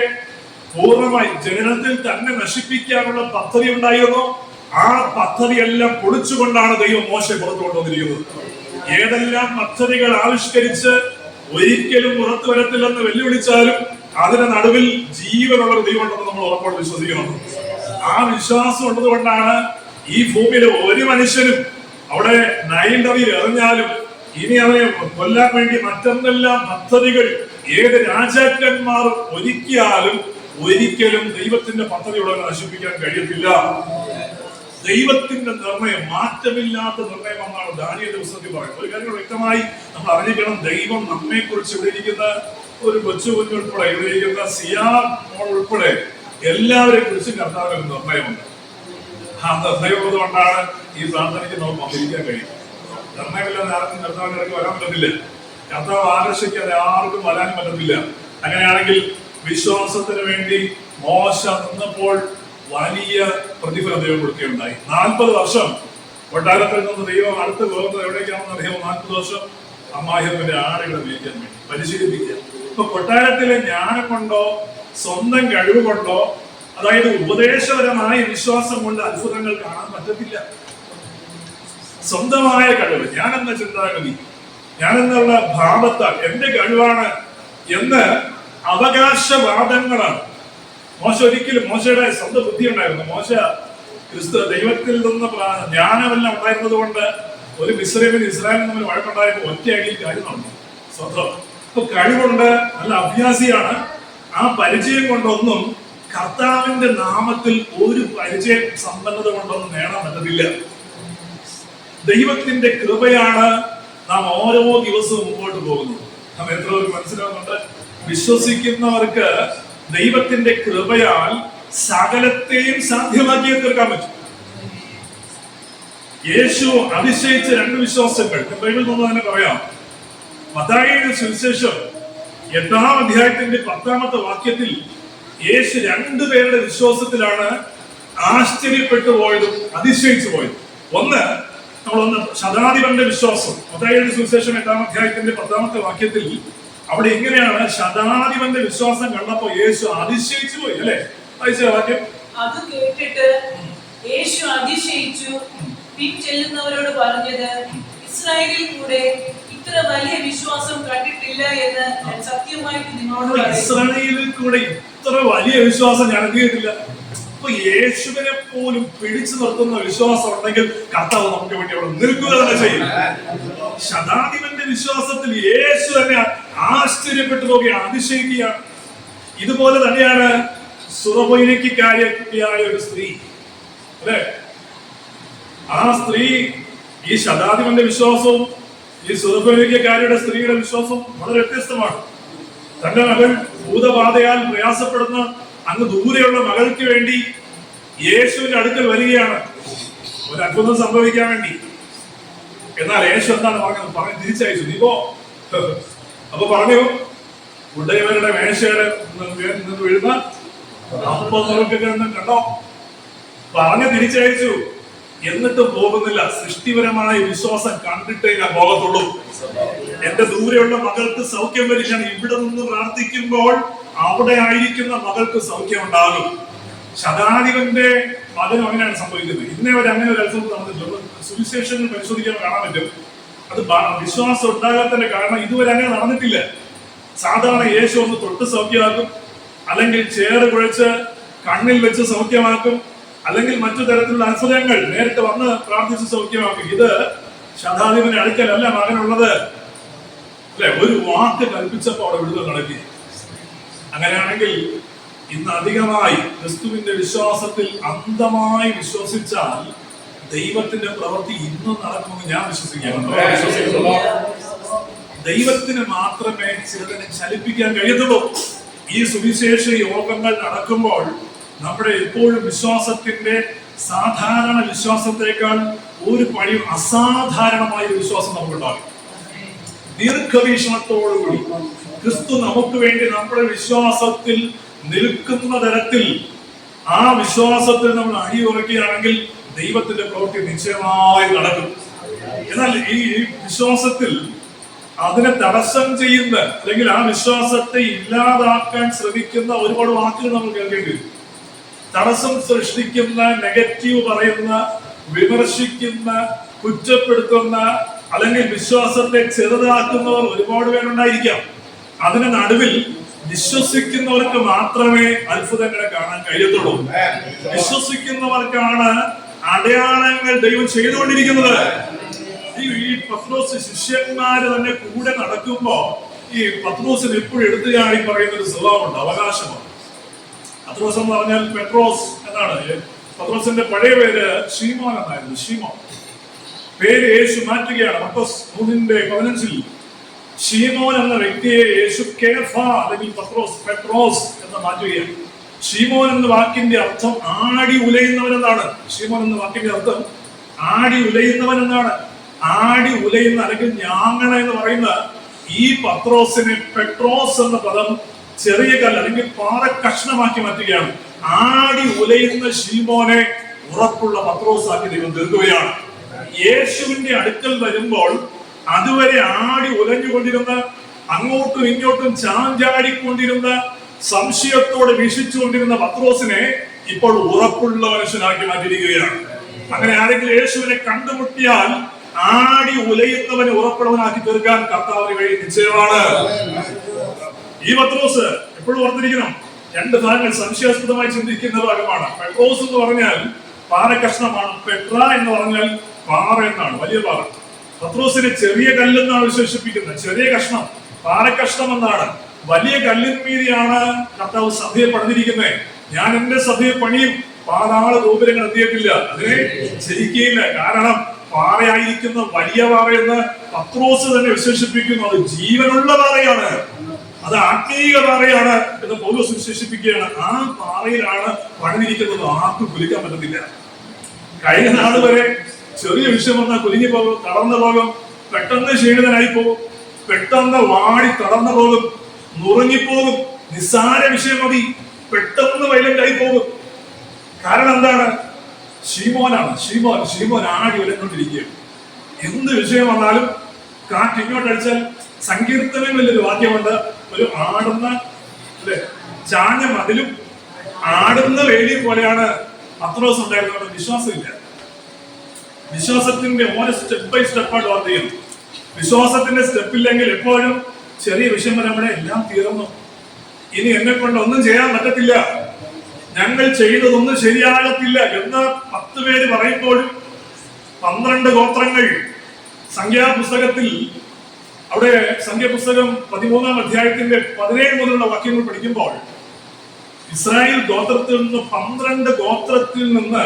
പൂർണ്ണമായി ജനനത്തിൽ തന്നെ നശിപ്പിക്കാനുള്ള പദ്ധതി ഉണ്ടായിരുന്നു. ആ പദ്ധതിയെല്ലാം പൊളിച്ചുകൊണ്ടാണ് ദൈവം മോശയെ പുറത്തു കൊണ്ടുവന്നിരിക്കുന്നത്. ഏതെല്ലാം പദ്ധതികൾ ആവിഷ്കരിച്ച് ഒരിക്കലും പുറത്തു വരത്തില്ലെന്ന് വെല്ലുവിളിച്ചാലും അതിന്റെ നടുവിൽ ജീവനുള്ള ഒരു ദൈവം ഉണ്ടെന്ന് നമ്മൾ ഉറപ്പോടെ വിശ്വസിക്കണം. ആ വിശ്വാസം ഉള്ളതുകൊണ്ടാണ് ഈ ഭൂമിയിലെ ഒരു മനുഷ്യനും അവിടെ നൈൻഡറിൽ എറിഞ്ഞാലും ഇനി അവനെ കൊല്ലാൻ വേണ്ടി മറ്റെന്തെല്ലാം പദ്ധതികൾ ഏത് രാജാക്കന്മാർ ഒരിക്കലും ദൈവത്തിന്റെ പദ്ധതിയോടെ നശിപ്പിക്കാൻ കഴിയത്തില്ല. ദൈവത്തിന്റെ നിർണയം മാറ്റമില്ലാത്ത നിർണയം എന്നാണ് ദാനിയേലിന്റെ പുസ്തകത്തിൽ പറയുന്നത്. ഒരു കാര്യം വ്യക്തമായി നമ്മൾ അറിയിക്കണം, ദൈവം നമ്മെ കുറിച്ച് ഇവിടെ ഇരിക്കുന്ന ഒരു കൊച്ചു കുഞ്ഞുൾപ്പെടെ, ഇവിടെ ഇരിക്കുന്ന സിയാ മോൾ ഉൾപ്പെടെ എല്ലാവരെ കുറിച്ചും കർത്താവിന് നിർണയമുണ്ട്. ആ നിർണയമുള്ളത് കൊണ്ടാണ് ഈ പ്രാർത്ഥനയ്ക്ക് നമുക്ക് പങ്കെടുക്കാൻ കഴിയും. നിർണയമില്ലാതെ ആർക്കും കർത്താവിന്റെ ഇടയ്ക്ക് വരാൻ പറ്റത്തില്ല. കർത്താവ് ആകർഷിക്കാതെ ആർക്കും വരാനും പറ്റത്തില്ല. അങ്ങനെയാണെങ്കിൽ വിശ്വാസത്തിന് വേണ്ടി മോശ നിന്നപ്പോൾ വലിയ പ്രതിഫലം ദൈവം കൊടുക്കുകയുണ്ടായി. 40 വർഷം കൊട്ടാരത്തിൽ നിന്ന് ദൈവം അടുത്ത് പോകുന്നത് എവിടേക്കാണെന്ന് അറിയാമോ? 40 വർഷം അമ്മായിയമ്മന്റെ ആടുകളെ മേയ്ക്കാൻ വേണ്ടി പരിശീലിപ്പിക്കുക. ഇപ്പൊ കൊട്ടാരത്തിലെ ജ്ഞാനം കൊണ്ടോ സ്വന്തം കഴിവ് കൊണ്ടോ, അതായത് ഉപദേശപരമായ വിശ്വാസം കൊണ്ട് അത്ഭുതങ്ങൾ കാണാൻ പറ്റത്തില്ല. സ്വന്തമായ കഴിവ്, ഞാനെന്ന ചിന്താഗതി, ഞാനെന്നുള്ള ഭാവത്താൽ എന്റെ കഴിവാണ് എന്ന് അവകാശവാദങ്ങളാണ്. മോശ ഒരിക്കലും, മോശയുടെ സ്വന്തം ബുദ്ധി ഉണ്ടായിരുന്നു. മോശ ക്രിസ്തു ദൈവത്തിൽ നിന്ന് ജ്ഞാനമെല്ലാം ഉണ്ടായിരുന്നത് കൊണ്ട് ഒരു മിസ്രൈമിന് ഇസ്രായേലിൽ തമ്മിൽ വഴക്കുണ്ടായപ്പോൾ ഒറ്റ അടിയിൽ കാര്യം നടന്നു. സ്വന്തം ഇപ്പൊ കഴിവുണ്ട്, നല്ല അഭ്യാസിയാണ്. ആ പരിചയം കൊണ്ടൊന്നും കർത്താവിന്റെ നാമത്തിൽ ഒരു പരിചയ സമ്പന്നത കൊണ്ടൊന്നും നേടാൻ പറ്റത്തില്ല. ദൈവത്തിന്റെ കൃപയാണ് നാം ഓരോ ദിവസവും മുമ്പോട്ട് പോകുന്നത്. നാം എത്ര പേർക്ക് മനസ്സിലാവുന്നുണ്ട്? വിശ്വസിക്കുന്നവർക്ക് ദൈവത്തിന്റെ കൃപയാൽ സകലത്തെയും സാധ്യമാക്കി തീർക്കാൻ പറ്റും. യേശു അതിശയിച്ച 2 വിശ്വാസങ്ങൾ ബൈബിളിൽ നിന്ന് തന്നെ പറയാം. മത്തായിയുടെ സുവിശേഷം 8-ാം അധ്യായത്തിന്റെ 10-ാമത്തെ വാക്യത്തിൽ യേശു 2 പേരുടെ വിശ്വാസത്തിലാണ് ആശ്ചര്യപ്പെട്ടു പോയതും അതിശയിച്ചു പോയതും. ഒന്ന് ശതാധിപന്റെ വിശ്വാസം. മത്തായിയുടെ സുവിശേഷം 8-ാം അധ്യായത്തിന്റെ 10-ാമത്തെ വാക്യത്തിൽ അവിടെ എങ്ങനെയാണ്? ശതാധിപന്റെ വിശ്വാസം കണ്ടപ്പോ യേശു അതിശയിച്ചു പോയി, അല്ലെ? വാക്യം അത് കേട്ടിട്ട് യേശു അതിശയിച്ചു, ചെല്ലുന്നവരോട് പറഞ്ഞത്, ഇസ്രായേലിൽ കൂടെ ഇത്ര വലിയ വിശ്വാസം കണ്ടിട്ടില്ല എന്ന് ഞാൻ സത്യമായിട്ട് നിങ്ങളോട് പറയുന്നു. ഇസ്രായേലിൽ കൂടെ ഇത്ര വലിയ വിശ്വാസം ഞാൻ കേട്ടില്ല. അപ്പൊ യേശുവിനെ പോലും പിടിച്ചു നിർത്തുന്ന വിശ്വാസം ഉണ്ടെങ്കിൽ കർത്താവ് നമുക്ക് വേണ്ടി അവിടെ നിൽക്കുക തന്നെ ചെയ്യും. ശതാധിപന്റെ വിശ്വാസത്തിൽ യേശു തന്നെ ആശ്ചര്യപ്പെട്ടു പോവുകയാണ്, അതിശയിക്കുകയാണ്. ഇതുപോലെ തന്നെയാണ് സുറഫോനിക്കാരിയായ ഒരു സ്ത്രീ, അല്ലെ? ആ സ്ത്രീ, ഈ ശതാധിപന്റെ വിശ്വാസവും ഈ സുറഫോനിക്കാരിയുടെ സ്ത്രീയുടെ വിശ്വാസവും വളരെ വ്യത്യസ്തമാണ്. തന്റെ മകൾ ഭൂതബാധയാൽ പ്രയാസപ്പെടുന്ന അങ്ങ് ദൂരെയുള്ള മകൾക്ക് വേണ്ടി യേശുവിന്റെ അടുക്കൽ വരികയാണ്, ഒരു അത്ഭുതം സംഭവിക്കാൻ വേണ്ടി. എന്നാൽ യേശു എന്താണ് പറഞ്ഞത്? പറഞ്ഞ് തിരിച്ചയച്ചു, നീ പോ. അപ്പൊ പറഞ്ഞു, ഉടയവരുടെ മേശയുടെ നിന്ന് വീഴുന്ന അപ്പം കണ്ടോ? പറഞ്ഞ് തിരിച്ചയച്ചു. എന്നിട്ടും പോകുന്നില്ല. സൃഷ്ടിപരമായ വിശ്വാസം കണ്ടിട്ടേ ഞാൻ പോകത്തുള്ളൂ. എന്റെ ദൂരെയുള്ള മകൾക്ക് സൗഖ്യം വരികയാണ്. ഇവിടെ നിന്ന് പ്രാർത്ഥിക്കുമ്പോൾ അവിടെ ആയിരിക്കുന്ന മകൾക്ക് സൗഖ്യം ഉണ്ടാകും. ശതാധിപന്റെ മകനും അങ്ങനെയാണ് സംഭവിക്കുന്നത്. ഇന്നേ വരെ അങ്ങനെ ഒരു അത്ഭുതം നടന്നിട്ടുണ്ട്. സുവിശേഷങ്ങൾ പരിശോധിക്കാൻ കാണാൻ പറ്റും. അത് വിശ്വാസം ഉണ്ടാകാത്തതിന്റെ കാരണം ഇതുവരെ അങ്ങനെ നടന്നിട്ടില്ല. സാധാരണ യേശു ഒന്ന് തൊട്ട് സൗഖ്യമാക്കും, അല്ലെങ്കിൽ ചേറ് കുഴച്ച് കണ്ണിൽ വെച്ച് സൗഖ്യമാക്കും, അല്ലെങ്കിൽ മറ്റു തരത്തിലുള്ള അത്ഭുതങ്ങൾ നേരിട്ട് വന്ന് പ്രാർത്ഥിച്ച് സൗഖ്യമാക്കും. ഇത് ശതാധിപന്റെ അടുക്കലല്ല മകനുള്ളത്, അല്ലെ? ഒരു വാക്ക് കൽപ്പിച്ചപ്പോൾ അവിടെ വിടുതൽ നടക്കി. അങ്ങനെയാണെങ്കിൽ ഇന്ന് അധികമായി ക്രിസ്തുവിന്റെ വിശ്വാസത്തിൽ അന്ധമായി വിശ്വസിച്ചാൽ ദൈവത്തിന്റെ പ്രവൃത്തി ഇന്നും നടക്കുമെന്ന് ഞാൻ വിശ്വസിക്കുന്നു. ദൈവത്തിന് മാത്രമേ ചിലതിനെ ചലിപ്പിക്കാൻ കഴിയത്തുള്ളൂ. ഈ സുവിശേഷ യോഗങ്ങൾ നടക്കുമ്പോൾ നമ്മുടെ എപ്പോഴും വിശ്വാസത്തിന്റെ സാധാരണ വിശ്വാസത്തെക്കാൾ ഒരു പഴയ അസാധാരണമായ വിശ്വാസം നമുക്കുണ്ടാകും. ദീർഘവീക്ഷണത്തോടുകൂടി ക്രിസ്തു നമുക്ക് വേണ്ടി നമ്മുടെ വിശ്വാസത്തിൽ നിൽക്കുന്ന തരത്തിൽ ആ വിശ്വാസത്തിൽ നമ്മൾ അടിയുറക്കുകയാണെങ്കിൽ ദൈവത്തിന്റെ പ്രവൃത്തി നിശ്ചയമായി നടക്കും. എന്നാൽ ഈ വിശ്വാസത്തിൽ അതിനെ തടസ്സം ചെയ്യുന്ന, അല്ലെങ്കിൽ ആ വിശ്വാസത്തെ ഇല്ലാതാക്കാൻ ശ്രമിക്കുന്ന ഒരുപാട് വാക്കുകൾ നമ്മൾ കേൾക്കേണ്ടി വരും. തടസ്സം സൃഷ്ടിക്കുന്ന, നെഗറ്റീവ് പറയുന്ന, വിമർശിക്കുന്ന, കുറ്റപ്പെടുത്തുന്ന, അല്ലെങ്കിൽ വിശ്വാസത്തെ ചെറുതാക്കുന്നവർ ഒരുപാട് പേരുണ്ടായിരിക്കാം. അതിന് നടുവിൽ വിശ്വസിക്കുന്നവർക്ക് മാത്രമേ അത്ഭുതങ്ങളെ കാണാൻ കഴിയത്തുള്ളൂ. വിശ്വസിക്കുന്നവർക്കാണ് അടയാളങ്ങൾ ദൈവം ചെയ്തുകൊണ്ടിരിക്കുന്നത്. ഈ പത്രോസ് ശിഷ്യന്മാര് തന്നെ കൂടെ നടക്കുമ്പോ ഈ പത്രോസിന് എപ്പോഴും എടുത്തുകാണി പറയുന്ന ഒരു സ്വഭാവമുണ്ട്, അവകാശമാണ്. പത്രോസ് എന്ന് പറഞ്ഞാൽ പെട്രോസ് എന്നാണ്. പത്രോസിന്റെ പഴയ പേര് ഷീമോൻ എന്നായിരുന്നു. ഷീമോൻ പേര് യേശു മാറ്റുകയാണ്. മർക്കോസ് 3:15 ഷീമോൻ എന്ന വ്യക്തിയെ യേശു കേഫ അല്ലെങ്കിൽ പെട്രോസ് എന്ന് മാറ്റുകയാണ്. ഷീമോൻ എന്ന വാക്കിന്റെ അർത്ഥം ആടി ഉലയുന്നവൻ എന്നാണ്. ഷീമോൻ എന്ന വാക്കിന്റെ അർത്ഥം ആടി ഉലയുന്നവൻ എന്നാണ്. ആടി ഉലയുന്ന അല്ലെങ്കിൽ ഞാങ്ങണ എന്ന് പറയുന്ന ഈ പത്രോസിനെ പെട്രോസ് എന്ന പദം ചെറിയ കല്ല് അല്ലെങ്കിൽ പാറ കഷ്ണമാക്കി മാറ്റുകയാണ്. ആടി ഉലയുന്ന ഷീമോനെ ഉറപ്പുള്ള പത്രോസാക്കി ദൈവം തീർക്കുകയാണ്. യേശുവിന്റെ അടുക്കൽ വരുമ്പോൾ അതുവരെ ആടി ഉലഞ്ഞുകൊണ്ടിരുന്ന, അങ്ങോട്ടും ഇങ്ങോട്ടും ചാഞ്ചാടിക്കൊണ്ടിരുന്ന, സംശയത്തോടെ വീക്ഷിച്ചുകൊണ്ടിരുന്ന പത്രോസിനെ ഇപ്പോൾ ഉറപ്പുള്ള മനുഷ്യനാക്കി മാറ്റിയിരിക്കുകയാണ്. അങ്ങനെ ആരെങ്കിലും യേശുവിനെ കണ്ടുമുട്ടിയാൽ ആടി ഉലയുന്നവനെ ഉറപ്പുള്ളവനാക്കി തീർക്കാൻ കർത്താവിന് വഴി നിശ്ചയമാണ്. ഈ പത്രോസ് എപ്പോഴും ഓർത്തിരിക്കണം, രണ്ട് ഭാഗങ്ങൾ സംശയാസ്പദമായി ചിന്തിക്കുന്ന ഭാഗമാണ്. പെട്രോസ് എന്ന് പറഞ്ഞാൽ പാറക്കഷ്ണമാണ്, പെട്ര എന്ന് പറഞ്ഞാൽ പാറ എന്നാണ്, വലിയ പാറ. പത്രോസിനെ ചെറിയ കല്ലെന്നാണ് വിശേഷിപ്പിക്കുന്നത്. ചെറിയ കഷ്ണം, പാറക്കഷ്ണം എന്നാണ്. വലിയ കല്ലിന്മീതിയാണ് കർത്താവ് സഭയെ പണിതിരിക്കുന്നത്. ഞാൻ എന്റെ സഭയെ പണിയും, പാതാള ഗോപുരങ്ങൾ എത്തിയിട്ടില്ല, അതിനെ ജയിക്കുകയില്ല. കാരണം പാറയായിരിക്കുന്ന വലിയ പാറയെന്ന് പത്രോസ് തന്നെ വിശേഷിപ്പിക്കുന്നു. അത് ജീവനുള്ള പാറയാണ്, അത് ആത്മീയ പാറയാണ് എന്ന് പൗലോസ് വിശേഷിപ്പിക്കുകയാണ്. ആ പാറയിലാണ് പണിതിരിക്കുന്നത്. ആർക്കും കുലിക്കാൻ പറ്റത്തില്ല. കഴിഞ്ഞ നാൾ വരെ ചെറിയ വിഷയം വന്നാൽ കുലുങ്ങി പോകും, തളർന്നു പോകും, പെട്ടെന്ന് ക്ഷീണിതനായി പോകും, പെട്ടെന്ന് വാടി തളർന്നു പോകും, നുറുങ്ങിപ്പോകും. നിസ്സാര വിഷയം മതി, പെട്ടെന്ന് വൈലന്റ് ആയി പോകും. കാരണം എന്താണ്? ഷീമോനാണ്. ഷീമോൻ ആടി ഉലഞ്ഞുകൊണ്ടിരിക്കുകയാണ്. എന്ത് വിഷയം വന്നാലും കാറ്റ് ഇങ്ങോട്ടടിച്ചാൽ സങ്കീർത്തനങ്ങളിലൊരു വാക്യമുണ്ട്, ഒരു ആടുന്ന അല്ലെ ചാഞ്ഞ മതിലും ആടുന്ന വേലിയും പോലെയാണ് പത്രോസ് ഉണ്ടായിരുന്നത്. വിശ്വാസമില്ല. വിശ്വാസത്തിന്റെ ഓരോ സ്റ്റെപ്പ് ബൈ സ്റ്റെപ്പായിട്ട് വർദ്ധിക്കും. വിശ്വാസത്തിന്റെ സ്റ്റെപ്പില്ലെങ്കിൽ എപ്പോഴും ചെറിയ വിഷയം നമ്മുടെ എല്ലാം തീർന്നു, ഇനി എന്നെ കൊണ്ട് ഒന്നും ചെയ്യാൻ പറ്റത്തില്ല, ഞങ്ങൾ ചെയ്തതൊന്നും ശരിയാകത്തില്ല എന്ന് 10 പേര് പറയുമ്പോഴും 12 ഗോത്രങ്ങൾ സംഖ്യാപുസ്തകത്തിൽ, അവിടെ സംഖ്യാപുസ്തകം 13-ാം അധ്യായത്തിന്റെ 17 മുതലുള്ള വാക്യങ്ങൾ പഠിക്കുമ്പോൾ ഇസ്രായേൽ ഗോത്രത്തിൽ നിന്ന് 12 ഗോത്രത്തിൽ നിന്ന്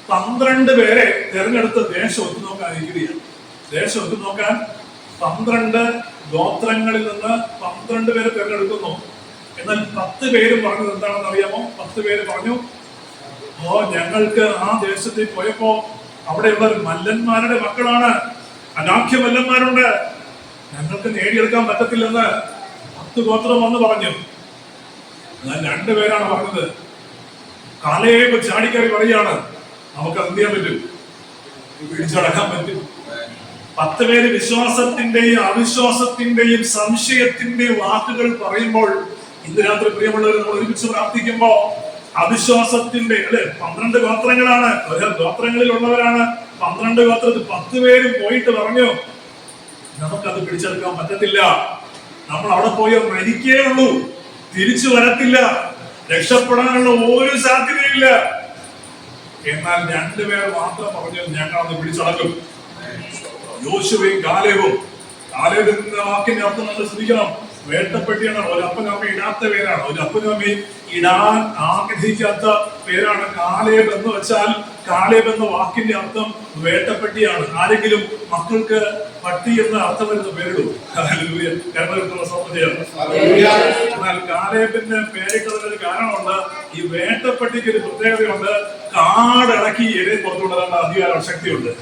12 പേരെ തെരഞ്ഞെടുത്ത ദേശം ഒത്തുനോക്കാൻ ഇരിക്കുകയാണ്. ദേശം ഒത്തുനോക്കാൻ 12 ഗോത്രങ്ങളിൽ നിന്ന് 12 പേരെ തെരഞ്ഞെടുക്കുന്നു. എന്നാൽ 10 പേര് പറഞ്ഞത് എന്താണെന്ന് അറിയാമോ? 10 പേര് പറഞ്ഞു, ഞങ്ങൾക്ക് ആ ദേശത്തിൽ പോയപ്പോ അവിടെയുള്ള മല്ലന്മാരുടെ മക്കളാണ്, അനാഖ്യ മല്ലന്മാരുണ്ട്, ഞങ്ങൾക്ക് നേടിയെടുക്കാൻ പറ്റത്തില്ലെന്ന് 10 ഗോത്രം വന്ന് പറഞ്ഞു. എന്നാൽ 2 പേരാണ് പറഞ്ഞത്. കാലേബ് ചാടിക്കറി പറയാണ്, നമുക്ക് എന്ത് ചെയ്യാൻ പറ്റും, പിടിച്ചടക്കാൻ പറ്റും. 10 പേര് വിശ്വാസത്തിന്റെയും അവിശ്വാസത്തിന്റെയും സംശയത്തിന്റെയും വാക്കുകൾ പറയുമ്പോൾ, ഇന്ന് രാത്രി പ്രിയമുള്ളവർ നമ്മൾ ഒരുമിച്ച് പ്രാർത്ഥിക്കുമ്പോ അവിശ്വാസത്തിന്റെ 12 ഗോത്രങ്ങളാണ്, ഗോത്രങ്ങളിലുള്ളവരാണ്. 12 ഗോത്രത്തിൽ 10 പേരും പോയിട്ട് പറഞ്ഞു, നമുക്കത് പിടിച്ചെടുക്കാൻ പറ്റത്തില്ല, നമ്മൾ അവിടെ പോയി മരിക്കേ ഉള്ളൂ, തിരിച്ചു വരത്തില്ല, രക്ഷപ്പെടാനുള്ള ഒരു സാധ്യതയില്ല. എന്നാൽ 2 പേർ മാത്രം പറഞ്ഞു, ഞങ്ങൾ അത് പിടിച്ചടക്കും. യോശുവയും കാലേബും. കാലേബിന്റെ വാക്കിന്റെ അർത്ഥം നമ്മൾ ശ്രദ്ധിക്കണം. വേട്ടപ്പെട്ടിയാണ്. ഒരു അപ്പനമ്മ ഇടാത്ത പേരാണ്, ഒരു അപ്പനമ്മ ഇടാൻ ആഗ്രഹിക്കാത്ത പേരാണ് കാലേബ് എന്ന് വെച്ചാൽ. കാലേബ് എന്ന വാക്കിന്റെ അർത്ഥം വേട്ടപ്പെട്ടിയാണ്. ആരെങ്കിലും മക്കൾക്ക് പട്ടി എന്ന അർത്ഥം വരുന്ന പേരിടും. എന്നാൽ കാലേബിന്റെ പേരിട്ടതിനൊരു കാരണമുണ്ട്. ഈ വേട്ടപ്പെട്ടിക്ക് ഒരു പ്രത്യേകതയുണ്ട്. കാടിളക്കി ഇരയെ പുറത്തുകൊണ്ടുവരേണ്ട അധികാര ശക്തിയുണ്ട്.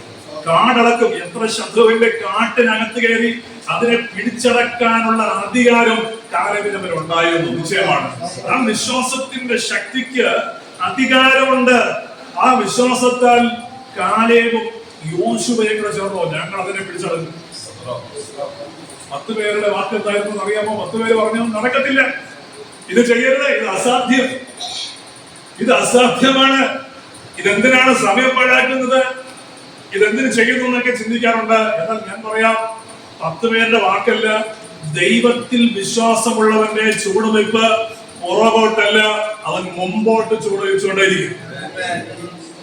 കാടളക്കും. എത്ര ശത്രുവിന്റെ കാട്ടിനകത്ത് കയറി അതിനെ പിടിച്ചടക്കാനുള്ള അധികാരം കാലേബിന് ഉണ്ടായിരുന്നു. നിശ്ചയമാണ്. ആ വിശ്വാസത്തിന്റെ ശക്തിക്ക് അധികാരമുണ്ട്. ആ വിശ്വാസത്താൽ കാലേബും യോശുവയും കൂടെ ചേർന്നോ, ഞങ്ങൾ അതിനെ പിടിച്ചടക്കും. 10 പേരുടെ വാക്ക് എന്തായിരുന്നു അറിയാമോ? 10 പേര് പറഞ്ഞു, നടക്കത്തില്ല, ഇത് ചെയ്യരുത്, ഇത് അസാധ്യം, ഇത് അസാധ്യമാണ്, ഇതെന്തിനാണ് സമയം പാഴാക്കുന്നത്, ഇതെന്തിനു ചെയ്യുന്നു എന്നൊക്കെ ചിന്തിക്കാറുണ്ട്. എന്നാൽ ഞാൻ പറയാം, 10 പേരുടെ വാക്കല്ല, ദൈവത്തിൽ വിശ്വാസമുള്ളവന്റെ ചുവടുവയ്പ് പുറകോട്ടല്ല, അവൻ മുമ്പോട്ട് ചുവടുവെച്ചുകൊണ്ടേയിരിക്കും.